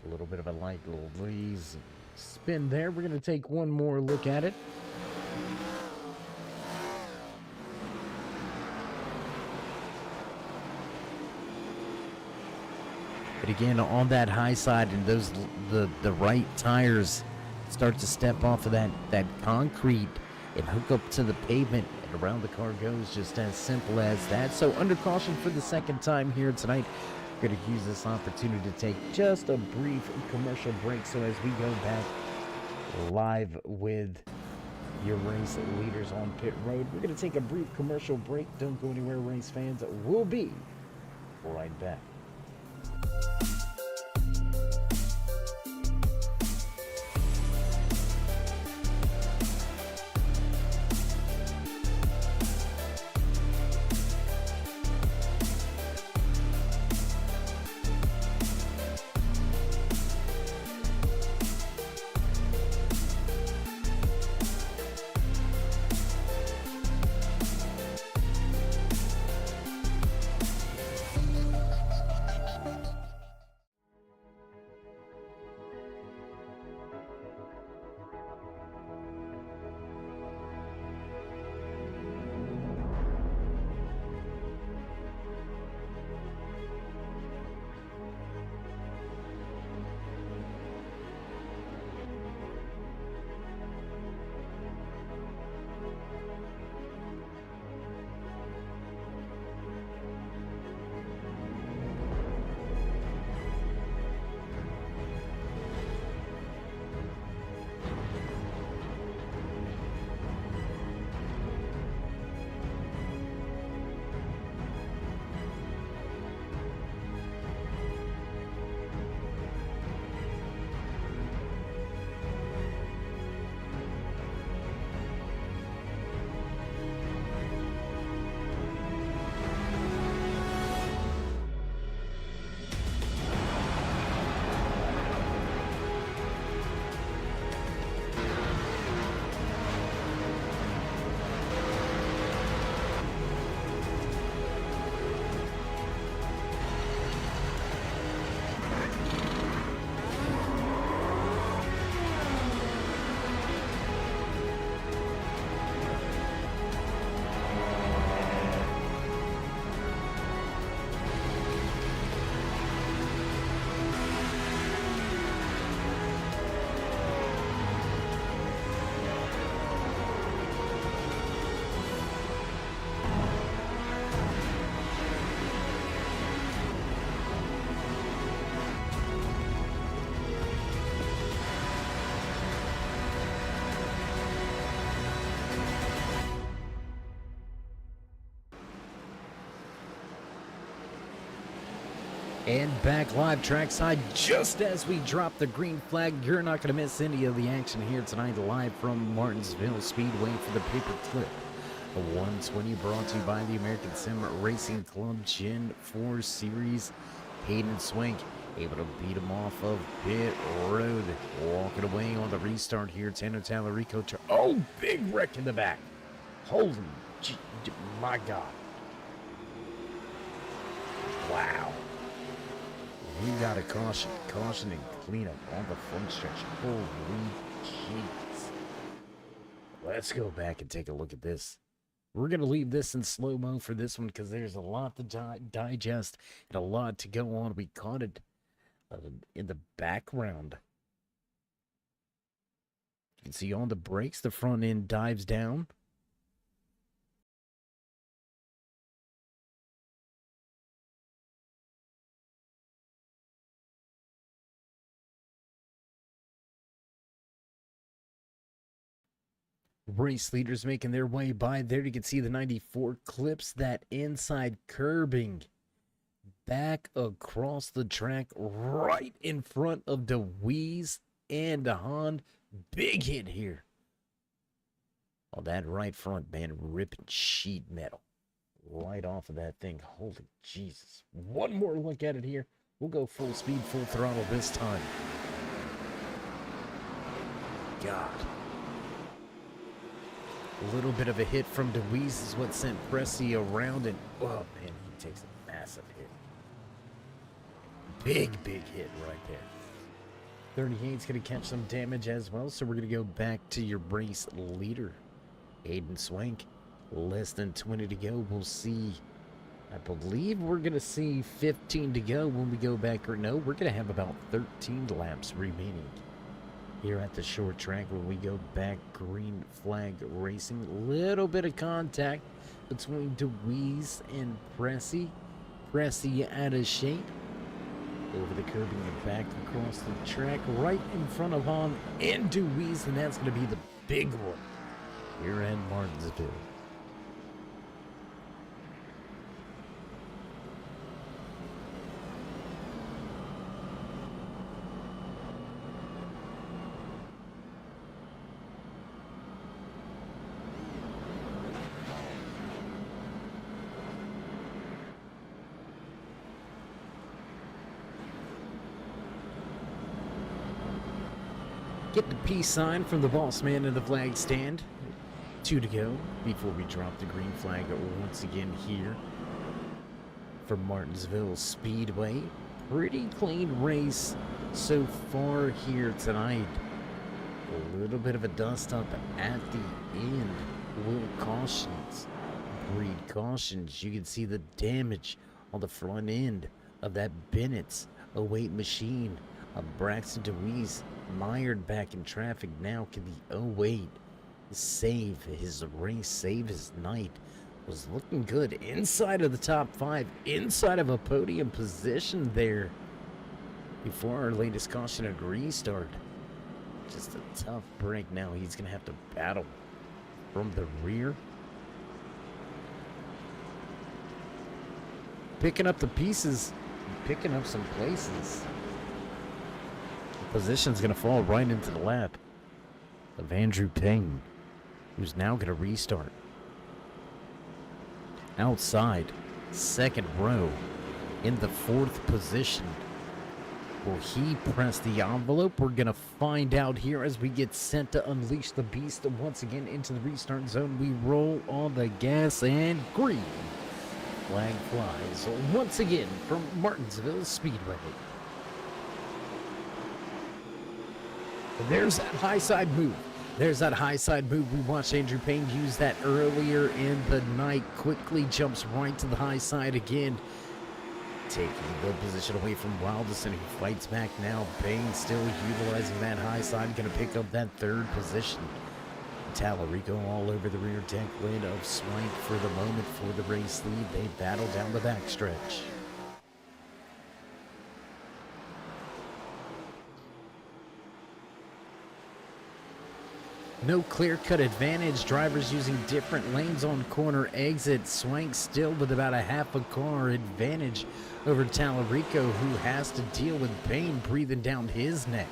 A little bit of a light little breeze spin there. We're going to take one more look at it. But again, on that high side, and those the right tires start to step off of that concrete and hook up to the pavement, and around the car goes, just as simple as that. So under caution for the second time here tonight. We're going to use this opportunity to take just a brief commercial break. So as we go back live with your race leaders on pit road, we're going to take a brief commercial break. Don't go anywhere, race fans. We'll be right back. And back live trackside, just as we drop the green flag. You're not going to miss any of the action here tonight, live from Martinsville Speedway for the PaperClip. A 120 brought to you by the American Sim Racing Club Gen 4 Series. Hayden Swank able to beat him off of pit road. Walking away on the restart here. Tano Tallarico. Oh, big wreck in the back. Holy, my God. Wow. We got a caution and cleanup on the front stretch. Holy jeez. Let's go back and take a look at this. We're going to leave this in slow-mo for this one because there's a lot to digest and a lot to go on. We caught it in the background. You can see on the brakes, the front end dives down. Race leaders making their way by there. You can see the 94 clips that inside curbing back across the track right in front of DeWeese and Han. Big hit here. Oh, that right front, man, ripping sheet metal right off of that thing. Holy Jesus. One more look at it here. We'll go full speed, full throttle this time. God. A little bit of a hit from DeWeese is what sent Pressy around, and oh man, he takes a massive hit. Big hit right there. 38's going to catch some damage as well, so we're going to go back to your race leader, Aiden Swank. Less than 20 to go. We'll see. I believe we're going to see 15 to go when we go back, or no, we're going to have about 13 laps remaining here at the short track when we go back. Green flag racing. Little bit of contact between DeWeese and Pressy. Pressy out of shape. Over the curbing and back across the track right in front of Han and DeWeese, and that's going to be the big one here at Martinsville. Get the peace sign from the boss man in the flag stand. 2 to go before we drop the green flag once again here for Martinsville Speedway. Pretty clean race so far here tonight. A little bit of a dust up at the end. Little cautions. Breed cautions. You can see the damage on the front end of that Bennett's 08 machine. Braxton DeWeese mired back in traffic now. Can the 08 save his race, save his night? Was looking good inside of the top 5, inside of a podium position there before our latest caution and restart. Just a tough break now. He's going to have to battle from the rear. Picking up the pieces, picking up some places. Position's going to fall right into the lap of Andrew Payne, who's now going to restart. Outside, second row, in the 4th position. Will he press the envelope? We're going to find out here as we get sent to unleash the beast once again into the restart zone. We roll on the gas and green flag flies once again from Martinsville Speedway. There's that high side move. There's that high side move. We watched Andrew Payne use that earlier in the night. Quickly jumps right to the high side again. Taking the position away from Wildison, who fights back now. Payne still utilizing that high side. Going to pick up that 3rd position. Tallarico all over the rear deck lid of Swank for the moment for the race lead. They battle down the backstretch. No clear-cut advantage. Drivers using different lanes on corner exit. Swank still with about a half a car advantage over Tallarico, who has to deal with Payne breathing down his neck.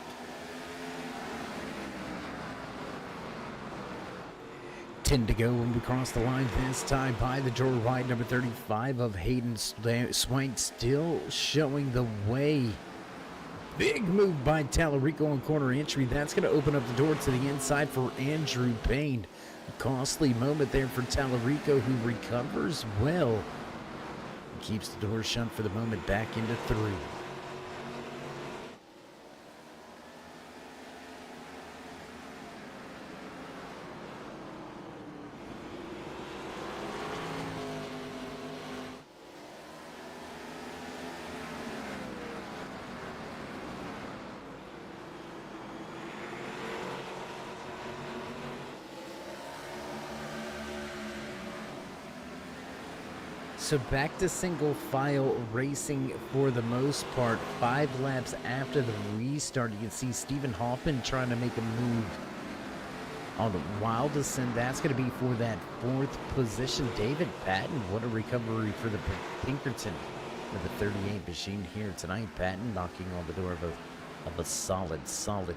To go when we cross the line this time by the door wide number 35 of Hayden Swank, still showing the way. Big move by Tallarico on corner entry. That's going to open up the door to the inside for Andrew Payne. A costly moment there for Tallarico, who recovers well. Keeps the door shut for the moment, back into 3. So back to single file racing for the most part. 5 laps after the restart, you can see Stephen Hoffman trying to make a move on the wildest, and that's going to be for that 4th position. David Patton, what a recovery for the Pinkerton of the 38 machine here tonight. Patton knocking on the door of a solid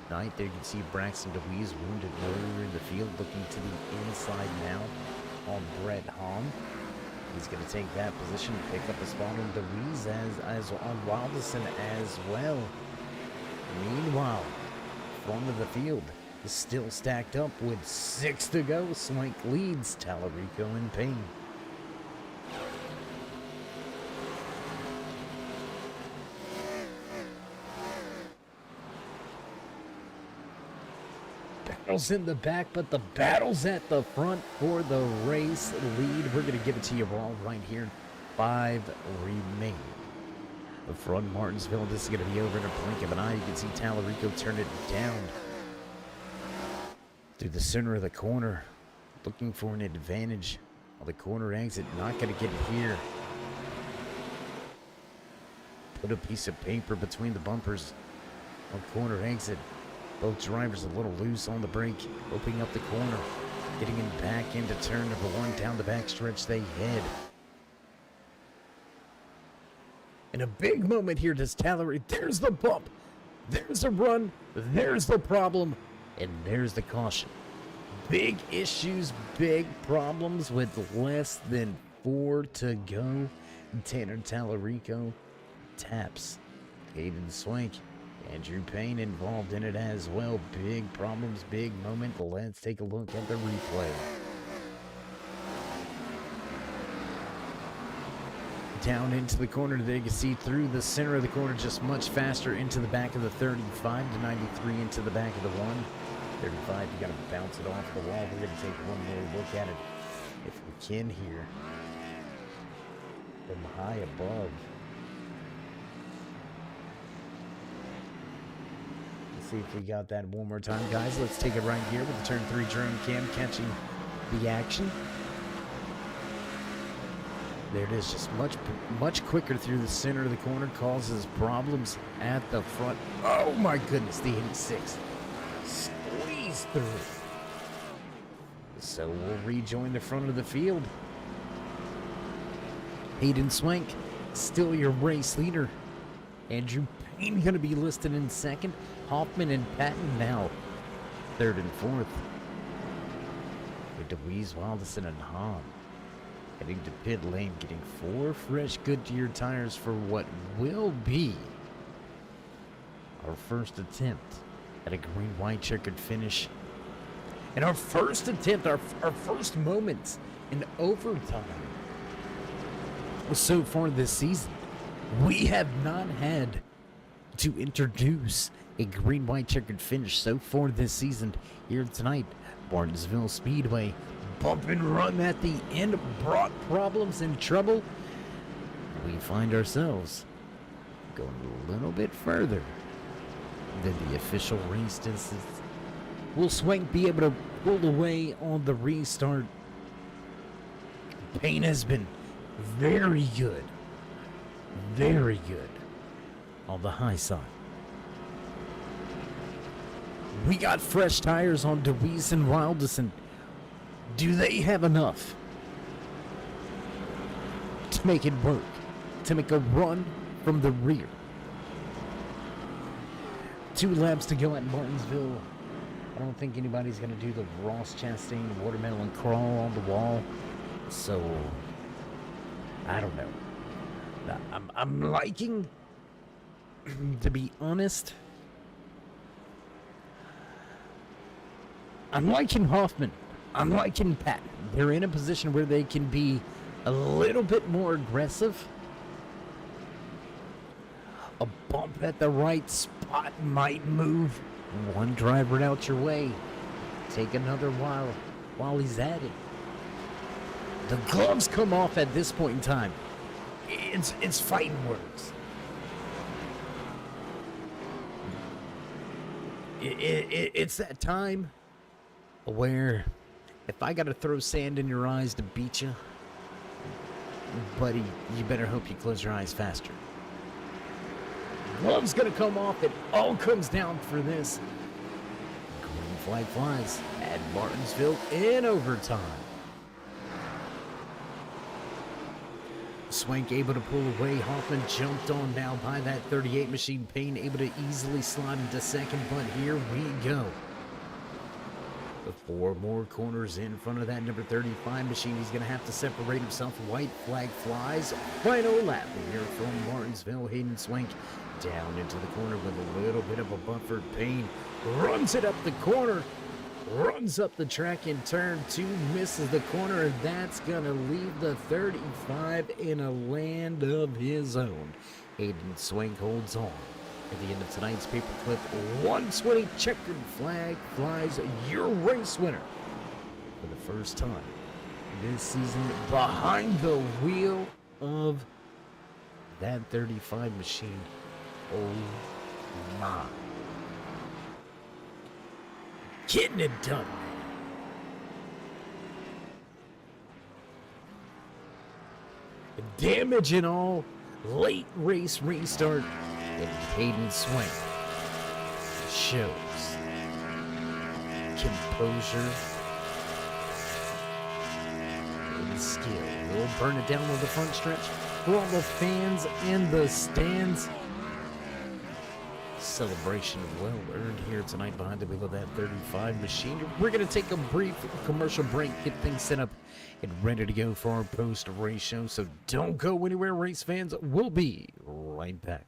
night. There you can see Braxton DeWeese wounded earlier in the field, looking to the inside now on Brett Hahn. He's going to take that position, pick up a spot on DeWeese as on Wildison as well. Meanwhile, front of the field is still stacked up with 6 to go. Swank leads, Tallarico in pain. Battles in the back, but the battle's at the front for the race lead. We're going to give it to you all right here. 5 remain. The front Martinsville, this is going to be over in a blink of an eye. You can see Tallarico turn it down through the center of the corner, looking for an advantage on the corner exit. Not going to get it here. Put a piece of paper between the bumpers on corner exit. Both drivers a little loose on the brake, opening up the corner, getting him back into turn number 1. Down the back stretch they head. And a big moment here does Tallarico. There's the bump. There's a run. There's the problem. And there's the caution. Big issues, big problems with less than 4 to go. Tanner Tallarico taps Hayden Swank. Andrew Payne involved in it as well. Big problems, big moment. Let's take a look at the replay. Down into the corner, there you can see through the center of the corner, just much faster into the back of the 35 to 93 into the back of the 1. 35, you got to bounce it off the wall. We're going to take one more look at it if we can here from high above. Let's see if we got that one more time, guys. Let's take it right here with the turn 3 drone cam catching the action. There it is, just much quicker through the center of the corner, causes problems at the front. Oh my goodness, the 86 squeezed through. So we'll rejoin the front of the field. Hayden Swank, still your race leader. Andrew Payne going to be listed in second. Hoffman and Patton now third and fourth. With DeWeese, Wildison, and Hahn heading to pit lane, getting 4 fresh Goodyear tires for what will be our first attempt at a green-white checkered finish. And our first attempt, our first moments in overtime. So far this season, we have not had to introduce a green-white checkered finish so far this season. Here tonight, Martinsville Speedway. Bump and run at the end brought problems and trouble. We find ourselves going a little bit further than the official race distance. Will Swank be able to pull away on the restart? Payne has been very good on the high side. We got fresh tires on DeWeese and Wildison. Do they have enough to make it work, to make a run from the rear? 2 laps to go at Martinsville. I don't think anybody's going to do the Ross Chastain watermelon crawl on the wall. So, I don't know. I'm liking, to be honest, I'm liking Hoffman. I'm liking Patton. They're in a position where they can be a little bit more aggressive. A bump at the right spot might move one driver out your way. Take another while he's at it. The gloves come off at this point in time. It's fighting words. It's that time where if I gotta throw sand in your eyes to beat you, buddy, you better hope you close your eyes faster. Glove's gonna come off. It all comes down for this. Green flag flies at Martinsville in overtime. Swank able to pull away. Hoffman jumped on now by that 38 machine. Payne able to easily slide into second, but here we go. The 4 more corners in front of that number 35 machine. He's going to have to separate himself. White flag flies. Final lap here from Martinsville. Hayden Swank down into the corner with a little bit of a buffer. Payne runs it up the corner. Runs up the track in turn 2, misses the corner, and that's going to leave the 35 in a land of his own. Hayden Swank holds on. At the end of tonight's PaperClip, 120 checkered flag flies, your race winner for the first time this season behind the wheel of that 35 machine. Oh my. Getting it done. Damage and all, late race restart, and Hayden Swank shows composure and skill. We'll burn it down on the front stretch for all the fans in the stands. Celebration well earned here tonight behind the wheel of that 35 machine. We're going to take a brief commercial break, get things set up and ready to go for our post-race show. So don't go anywhere, race fans. We'll be right back.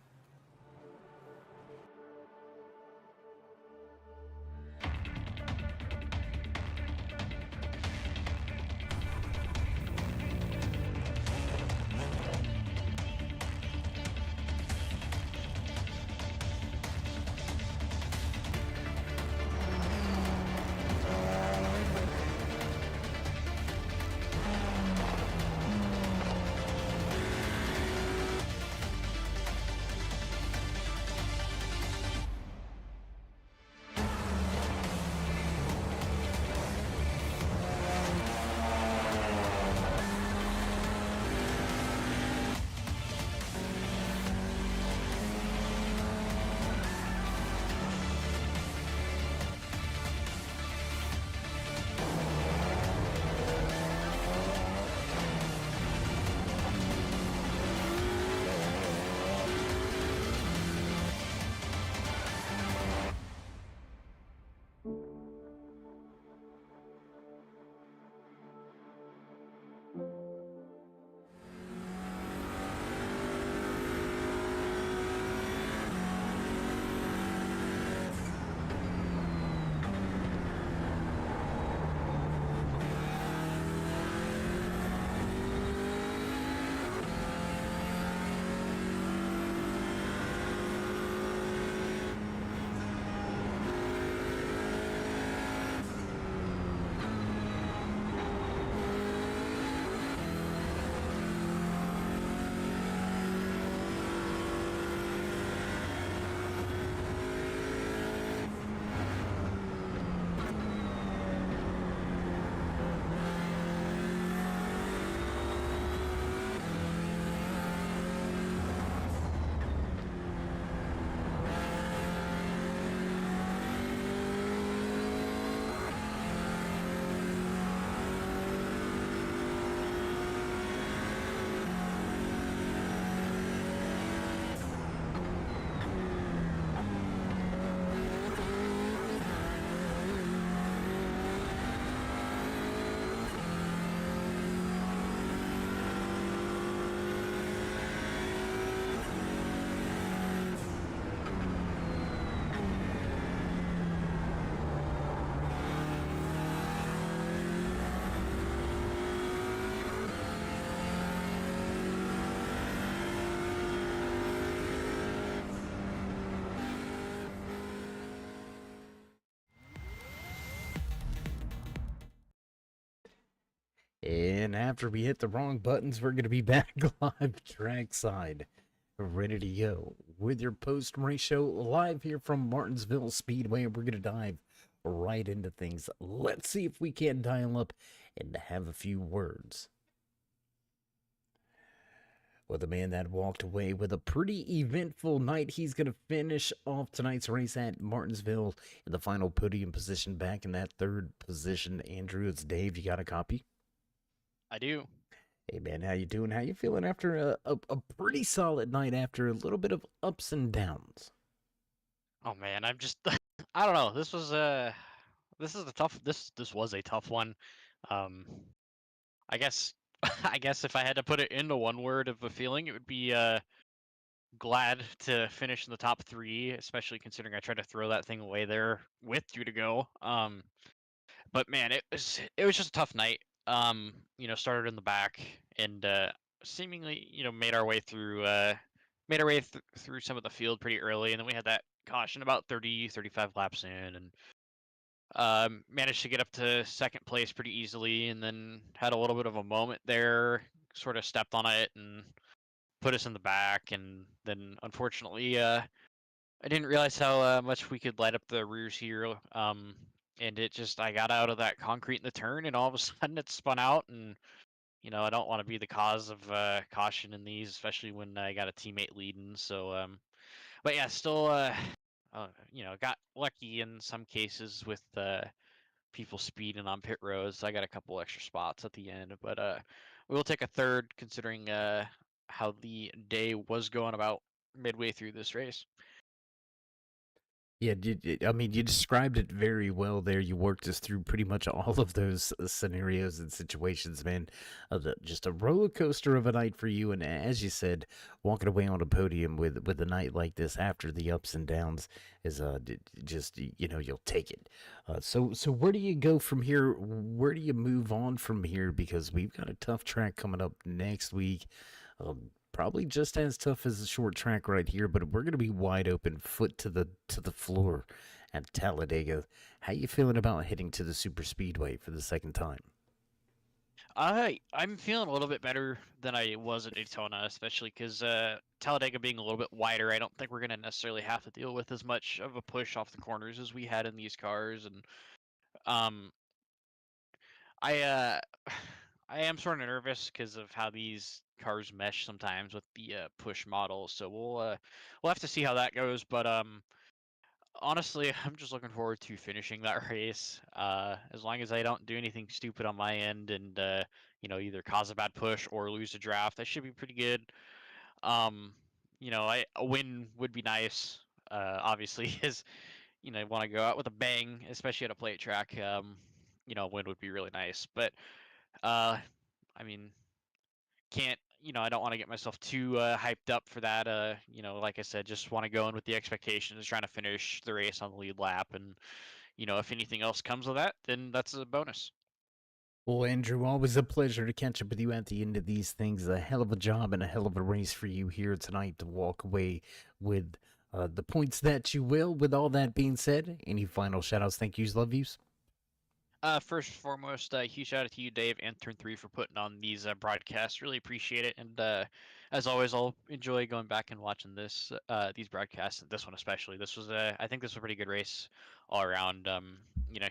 And after we hit the wrong buttons, we're going to be back live trackside, ready to go with your post-race show live here from Martinsville Speedway. We're going to dive right into things. Let's see if we can dial up and have a few words Well, the man that walked away with a pretty eventful night, he's going to finish off tonight's race at Martinsville in the final podium position, back in that third position. Andrew, it's Dave. You got a copy? I do. Hey, man, how you doing? How you feeling after a pretty solid night after a little bit of ups and downs? Oh man, I'm just I don't know. This is a tough this was a tough one. Um I guess I guess if I had to put it into one word of a feeling, it would be glad to finish in the top 3, especially considering I tried to throw that thing away there with 2 to go. But man, it was just a tough night. Started in the back and seemingly, made our way through through some of the field pretty early, and then we had that caution about 30, 35 laps in, and managed to get up to second place pretty easily, and then had a little bit of a moment there, sort of stepped on it and put us in the back, and then unfortunately, I didn't realize how much we could light up the rears here. And I got out of that concrete in the turn, and all of a sudden it spun out. And, I don't want to be the cause of caution in these, especially when I got a teammate leading. So, but yeah, still, got lucky in some cases with people speeding on pit roads. I got a couple extra spots at the end, but we'll take a third considering how the day was going about midway through this race. Yeah, I mean, you described it very well there. You worked us through pretty much all of those scenarios and situations, man. Just a roller coaster of a night for you, and as you said, walking away on a podium with a night like this after the ups and downs is just you'll take it. So where do you go from here? Where do you move on from here? Because we've got a tough track coming up next week. Probably just as tough as a short track right here, but we're going to be wide open, foot to the floor at Talladega. How you feeling about heading to the super speedway for the second time? I'm feeling a little bit better than I was at Daytona, especially because Talladega being a little bit wider. I don't think we're gonna necessarily have to deal with as much of a push off the corners as we had in these cars, and um, I I am sort of nervous because of how these cars mesh sometimes with the push model. So we'll have to see how that goes. But honestly, I'm just looking forward to finishing that race. As long as I don't do anything stupid on my end and either cause a bad push or lose a draft, I should be pretty good. Um, a win would be nice. Obviously, is want to go out with a bang, especially at a plate track. A win would be really nice, but I mean, can't I don't want to get myself too hyped up for that. Like I said, just want to go in with the expectations, trying to finish the race on the lead lap, and if anything else comes of that, then that's a bonus. Well, Andrew, always a pleasure to catch up with you at the end of these things. A hell of a job and a hell of a race for you here tonight to walk away with the points that you will. With all that being said, any final shout outs, thank yous, love yous? First and foremost, huge shout out to you, Dave, and Turn 3 for putting on these broadcasts. Really appreciate it. And as always, I'll enjoy going back and watching these broadcasts, this one especially. I think this was a pretty good race all around.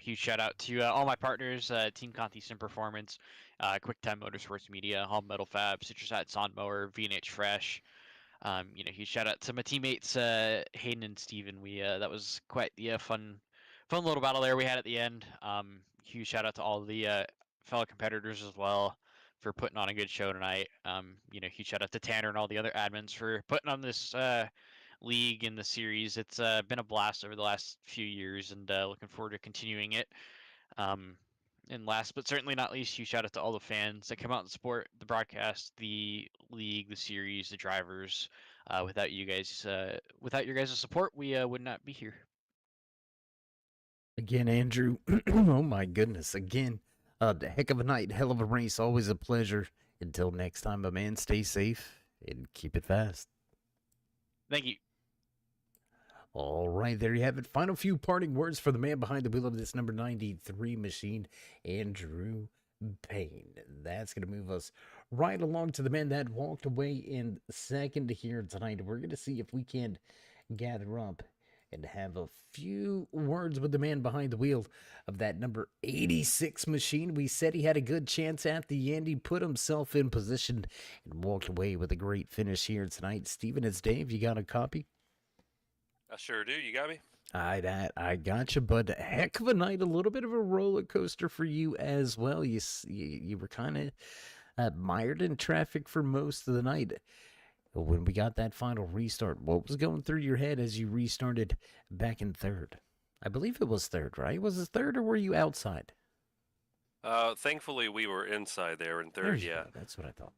Huge shout out to all my partners, Team Conti Sim Performance, QuickTime Motorsports Media, Hall Metal Fab, Citrus Hat Sawn Mower, V&H Fresh. Huge shout out to my teammates, Hayden and Steven. That was quite the fun little battle there we had at the end. Huge shout out to all the fellow competitors as well for putting on a good show tonight. Huge shout out to Tanner and all the other admins for putting on this league in the series. It's been a blast over the last few years, and looking forward to continuing it. And last but certainly not least, huge shout out to all the fans that come out and support the broadcast, the league, the series, the drivers. Without you guys, without your guys' support, we would not be here. Again, Andrew, oh my goodness. Again, the heck of a night, hell of a race. Always a pleasure. Until next time, my man, stay safe and keep it fast. Thank you. All right, there you have it. Final few parting words for the man behind the wheel of this number 93 machine, Andrew Payne. That's going to move us right along to the man that walked away in second here tonight. We're going to see if we can gather up and have a few words with the man behind the wheel of that number 86 machine. We said he had a good chance at the end. He put himself in position and walked away with a great finish here tonight. Steven, it's Dave. You got a copy? I sure do. You got me? I got you, but a heck of a night, a little bit of a roller coaster for you as well. You were kind of mired in traffic for most of the night. But when we got that final restart, what was going through your head as you restarted back in third? I believe it was third, right? Was it third or were you outside? Thankfully, we were inside there in There third. you Yeah. go. That's what I thought.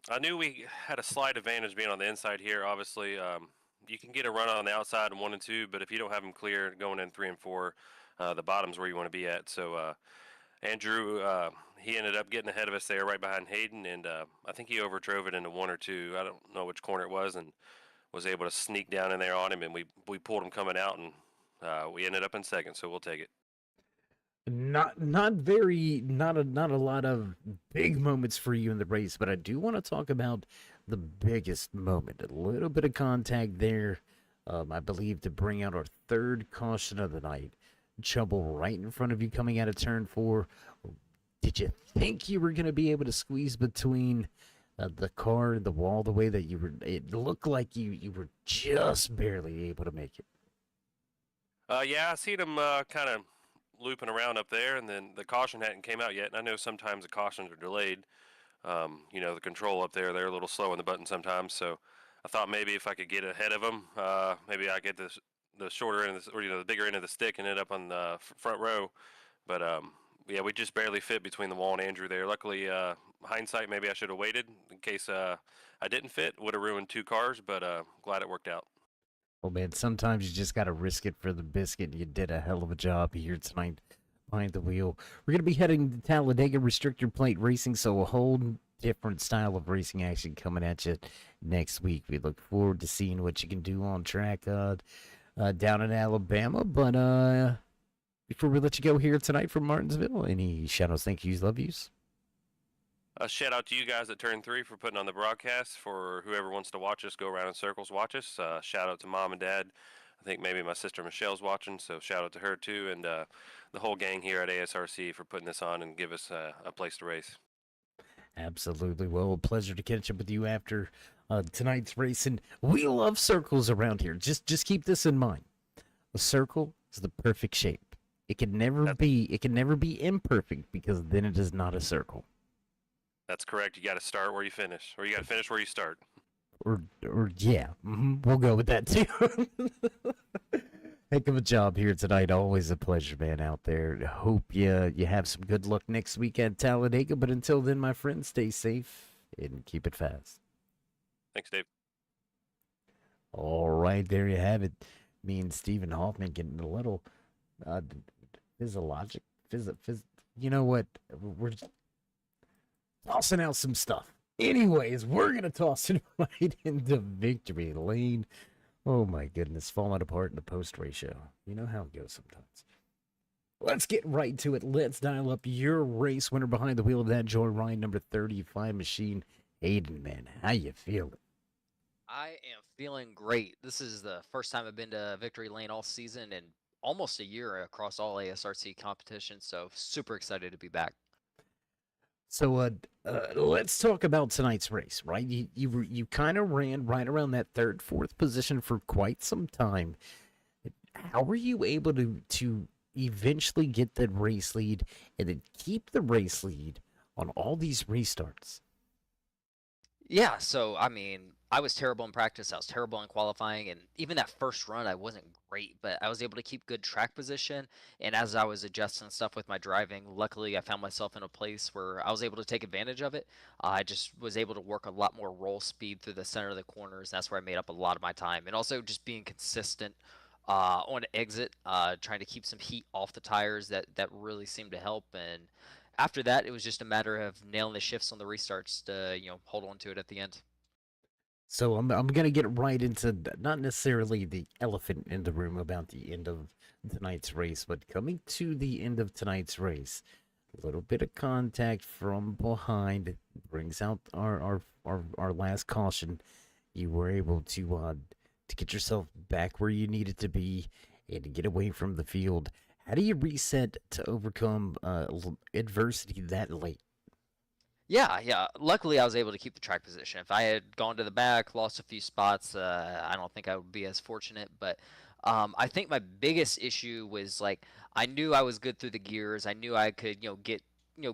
I knew we had a slight advantage being on the inside here. Obviously, you can get a run on the outside in 1 and 2, but if you don't have them clear going in 3 and 4, the bottom's where you want to be at. So Andrew, he ended up getting ahead of us there, right behind Hayden, and I think he overdrove it into 1 or 2. I don't know which corner it was, and was able to sneak down in there on him, and we pulled him coming out, and we ended up in second. So we'll take it. Not a lot of big moments for you in the race, but I do want to talk about the biggest moment. A little bit of contact there, I believe, to bring out our third caution of the night. Trouble right in front of you coming out of turn 4. Did you think you were going to be able to squeeze between the car and the wall the way that you were? It looked like you were just barely able to make it. Yeah, I seen him kind of looping around up there, and then the caution hadn't came out yet. And I know sometimes the cautions are delayed. The control up there, they're a little slow on the button sometimes. So I thought maybe if I could get ahead of them, maybe I get the shorter end of the, or the bigger end of the stick and end up on the front row. But yeah, we just barely fit between the wall and Andrew there. Luckily, hindsight, maybe I should have waited in case I didn't fit. Would have ruined 2 cars, but glad it worked out. Oh man, sometimes you just got to risk it for the biscuit. You did a hell of a job here tonight behind the wheel. We're going to be heading to Talladega Restrictor Plate Racing, so a whole different style of racing action coming at you next week. We look forward to seeing what you can do on track down in Alabama. But before we let you go here tonight from Martinsville, any shout-outs, thank yous, love yous? A shout out to you guys at Turn 3 for putting on the broadcast. For whoever wants to watch us, go around in circles, watch us. Shout out to Mom and Dad. I think maybe my sister Michelle's watching, so shout out to her too. And the whole gang here at ASRC for putting this on and give us a place to race. Absolutely. Well, a pleasure to catch up with you after tonight's race. And we love circles around here. Just keep this in mind. A circle is the perfect shape. It can never be imperfect, because then it is not a circle. That's correct. You got to start where you finish, or you got to finish where you start. Or yeah, we'll go with that too. Heck of a job here tonight. Always a pleasure, man, out there. Hope you have some good luck next week at Talladega. But until then, my friend, stay safe and keep it fast. Thanks, Dave. All right, there you have it. Me and Stephen Hoffman getting a little physiologic. You know what? We're just tossing out some stuff. Anyways, we're going to toss it right into victory lane. Oh my goodness, falling apart in the post ratio. You know how it goes sometimes. Let's get right to it. Let's dial up your race winner behind the wheel of that Joyride number 35 machine. Hayden, man, how you feeling? I am feeling great. This is the first time I've been to Victory Lane all season and almost a year across all ASRC competitions, so super excited to be back. So let's talk about tonight's race, right? You kind of ran right around that third, fourth position for quite some time. How were you able to eventually get the race lead and then keep the race lead on all these restarts? Yeah, so I mean, I was terrible in practice. I was terrible in qualifying, and even that first run, I wasn't great, but I was able to keep good track position. And as I was adjusting stuff with my driving, luckily I found myself in a place where I was able to take advantage of it. I just was able to work a lot more roll speed through the center of the corners. That's where I made up a lot of my time, and also just being consistent on exit, trying to keep some heat off the tires. That really seemed to help. And after that, it was just a matter of nailing the shifts on the restarts to hold on to it at the end. So I'm gonna get right into not necessarily the elephant in the room about the end of tonight's race, but coming to the end of tonight's race, a little bit of contact from behind brings out our last caution. You were able to to get yourself back where you needed to be and to get away from the field. How do you reset to overcome adversity that late? Yeah, yeah. Luckily, I was able to keep the track position. If I had gone to the back, lost a few spots, I don't think I would be as fortunate. But I think my biggest issue was like I knew I was good through the gears. I knew I could, get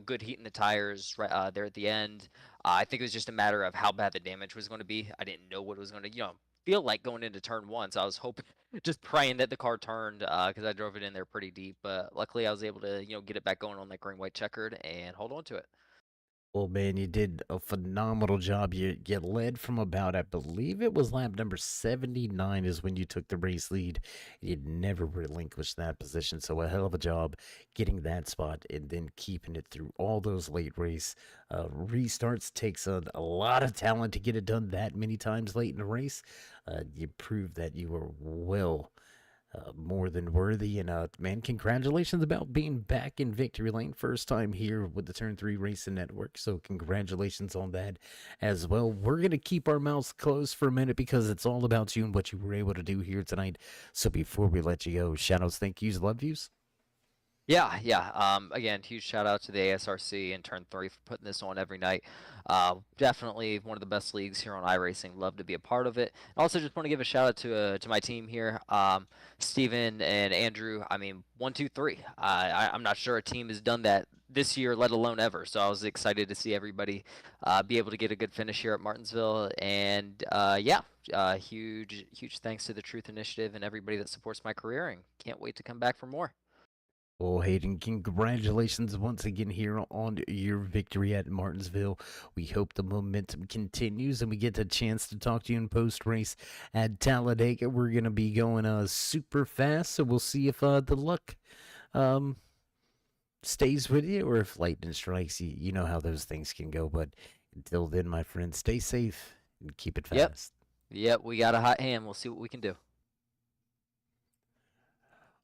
good heat in the tires right there at the end. I think it was just a matter of how bad the damage was going to be. I didn't know what it was going to, feel like going into turn one. So I was hoping, just praying that the car turned because I drove it in there pretty deep. But luckily, I was able to, get it back going on that green white checkered and hold on to it. Well, man, you did a phenomenal job. You led from about, I believe it was lap number 79 is when you took the race lead. You'd never relinquished that position, so a hell of a job getting that spot and then keeping it through all those late race restarts. Takes a lot of talent to get it done that many times late in the race. You proved that you were more than worthy. And man, congratulations about being back in victory lane. First time here with the Turn 3 Racing Network. So congratulations on that as well. We're going to keep our mouths closed for a minute because it's all about you and what you were able to do here tonight. So before we let you go, shout outs, thank yous, love yous. Yeah, yeah. Again, huge shout out to the ASRC and Turn 3 for putting this on every night. Definitely one of the best leagues here on iRacing. Love to be a part of it. Also, just want to give a shout out to my team here, Steven and Andrew. I mean, 1, 2, 3. I'm not sure a team has done that this year, let alone ever. So I was excited to see everybody be able to get a good finish here at Martinsville. And yeah, huge thanks to the Truth Initiative and everybody that supports my career. And can't wait to come back for more. Well, Hayden, congratulations once again here on your victory at Martinsville. We hope the momentum continues and we get the chance to talk to you in post-race at Talladega. We're going to be going super fast, so we'll see if the luck stays with you or if lightning strikes you. You know how those things can go, but until then, my friend, stay safe and keep it fast. Yep, we got a hot hand. We'll see what we can do.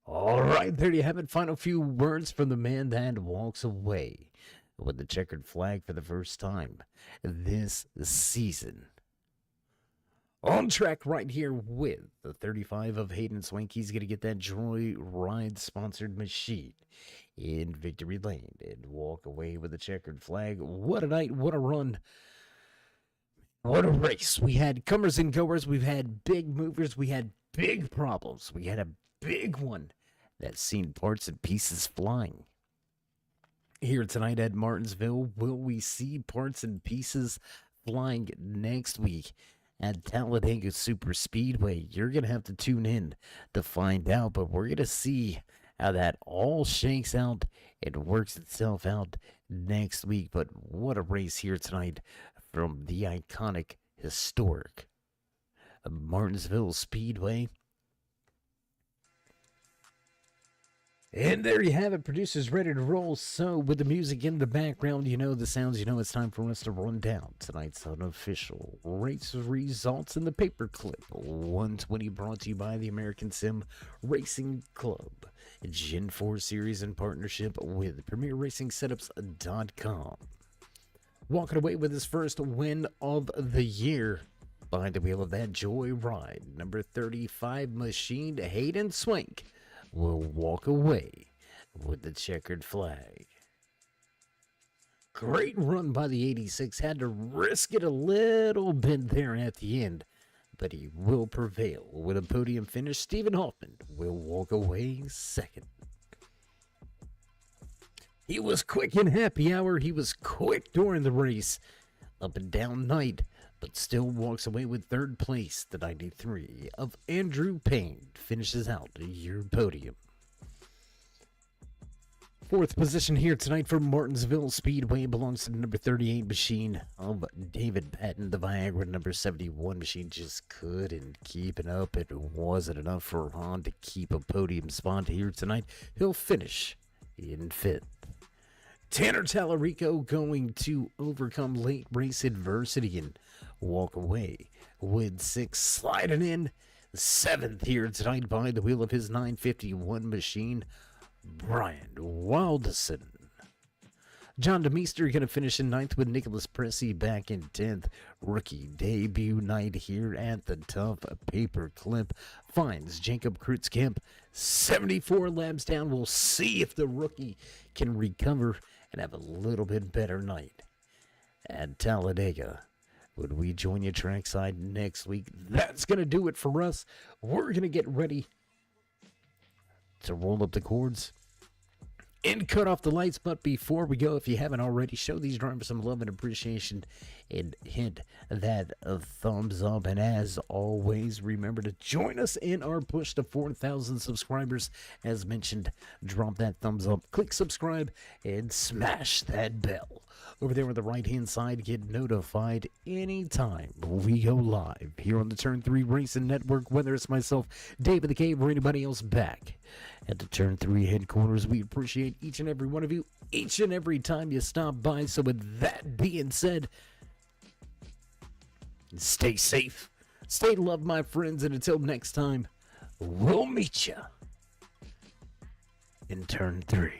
All right, there you have it. Final few words from the man that walks away with the checkered flag for the first time this season. On track right here with the 35 of Hayden Swank. He's going to get that Joyride sponsored machine in victory lane and walk away with the checkered flag. What a night, what a run. What a race. We had comers and goers. We've had big movers. We had big problems. We had a big one that's seen parts and pieces flying. Here tonight at Martinsville, will we see parts and pieces flying next week at Talladega Super Speedway? You're going to have to tune in to find out, but we're going to see how that all shakes out and works itself out next week. But what a race here tonight from the iconic, historic Martinsville Speedway. And there you have it, producers ready to roll. So with the music in the background, you know the sounds, you know it's time for us to run down tonight's unofficial race results in the Paperclip 120, brought to you by the American Sim Racing Club Gen 4 series in partnership with PremierRacingSetups.com. Walking away with his first win of the year behind the wheel of that Joyride, number 35 machine, Hayden Swank will walk away with the checkered flag. Great run by the 86. Had to risk it a little bit there at the end, but he will prevail with a podium finish. Stephen Hoffman will walk away second. He was quick in happy hour. He was quick during the race. Up and down night, but still walks away with third place. The 93 of Andrew Payne finishes out your podium. Fourth position here tonight for Martinsville Speedway belongs to the number 38 machine of David Patton. The Viagra number 71 machine just couldn't keep it up. It wasn't enough for Ron to keep a podium spot here tonight. He'll finish in fifth. Tanner Tallarico going to overcome late race adversity and walk away with six, sliding in seventh here tonight by the wheel of his 951 machine, Brian Wildison. John DeMeester going to finish in 9th with Nicholas Pressey back in 10th. Rookie debut night here at the tough Paperclip finds Jacob Kreutzkamp 74 laps down. We'll see if the rookie can recover and have a little bit better night at Talladega. Would we join you trackside next week? That's going to do it for us. We're going to get ready to roll up the cords and cut off the lights. But before we go, if you haven't already, show these drivers some love and appreciation and hit that thumbs up. And as always, remember to join us in our push to 4,000 subscribers. As mentioned, drop that thumbs up, click subscribe, and smash that bell over there on the right hand side. Get notified anytime we go live here on the Turn 3 Racing Network, whether it's myself, David the Cave, or anybody else back at the Turn 3 headquarters. We appreciate each and every one of you each and every time you stop by. So with that being said, stay safe, stay loved, my friends, and until next time, we'll meet you in Turn 3.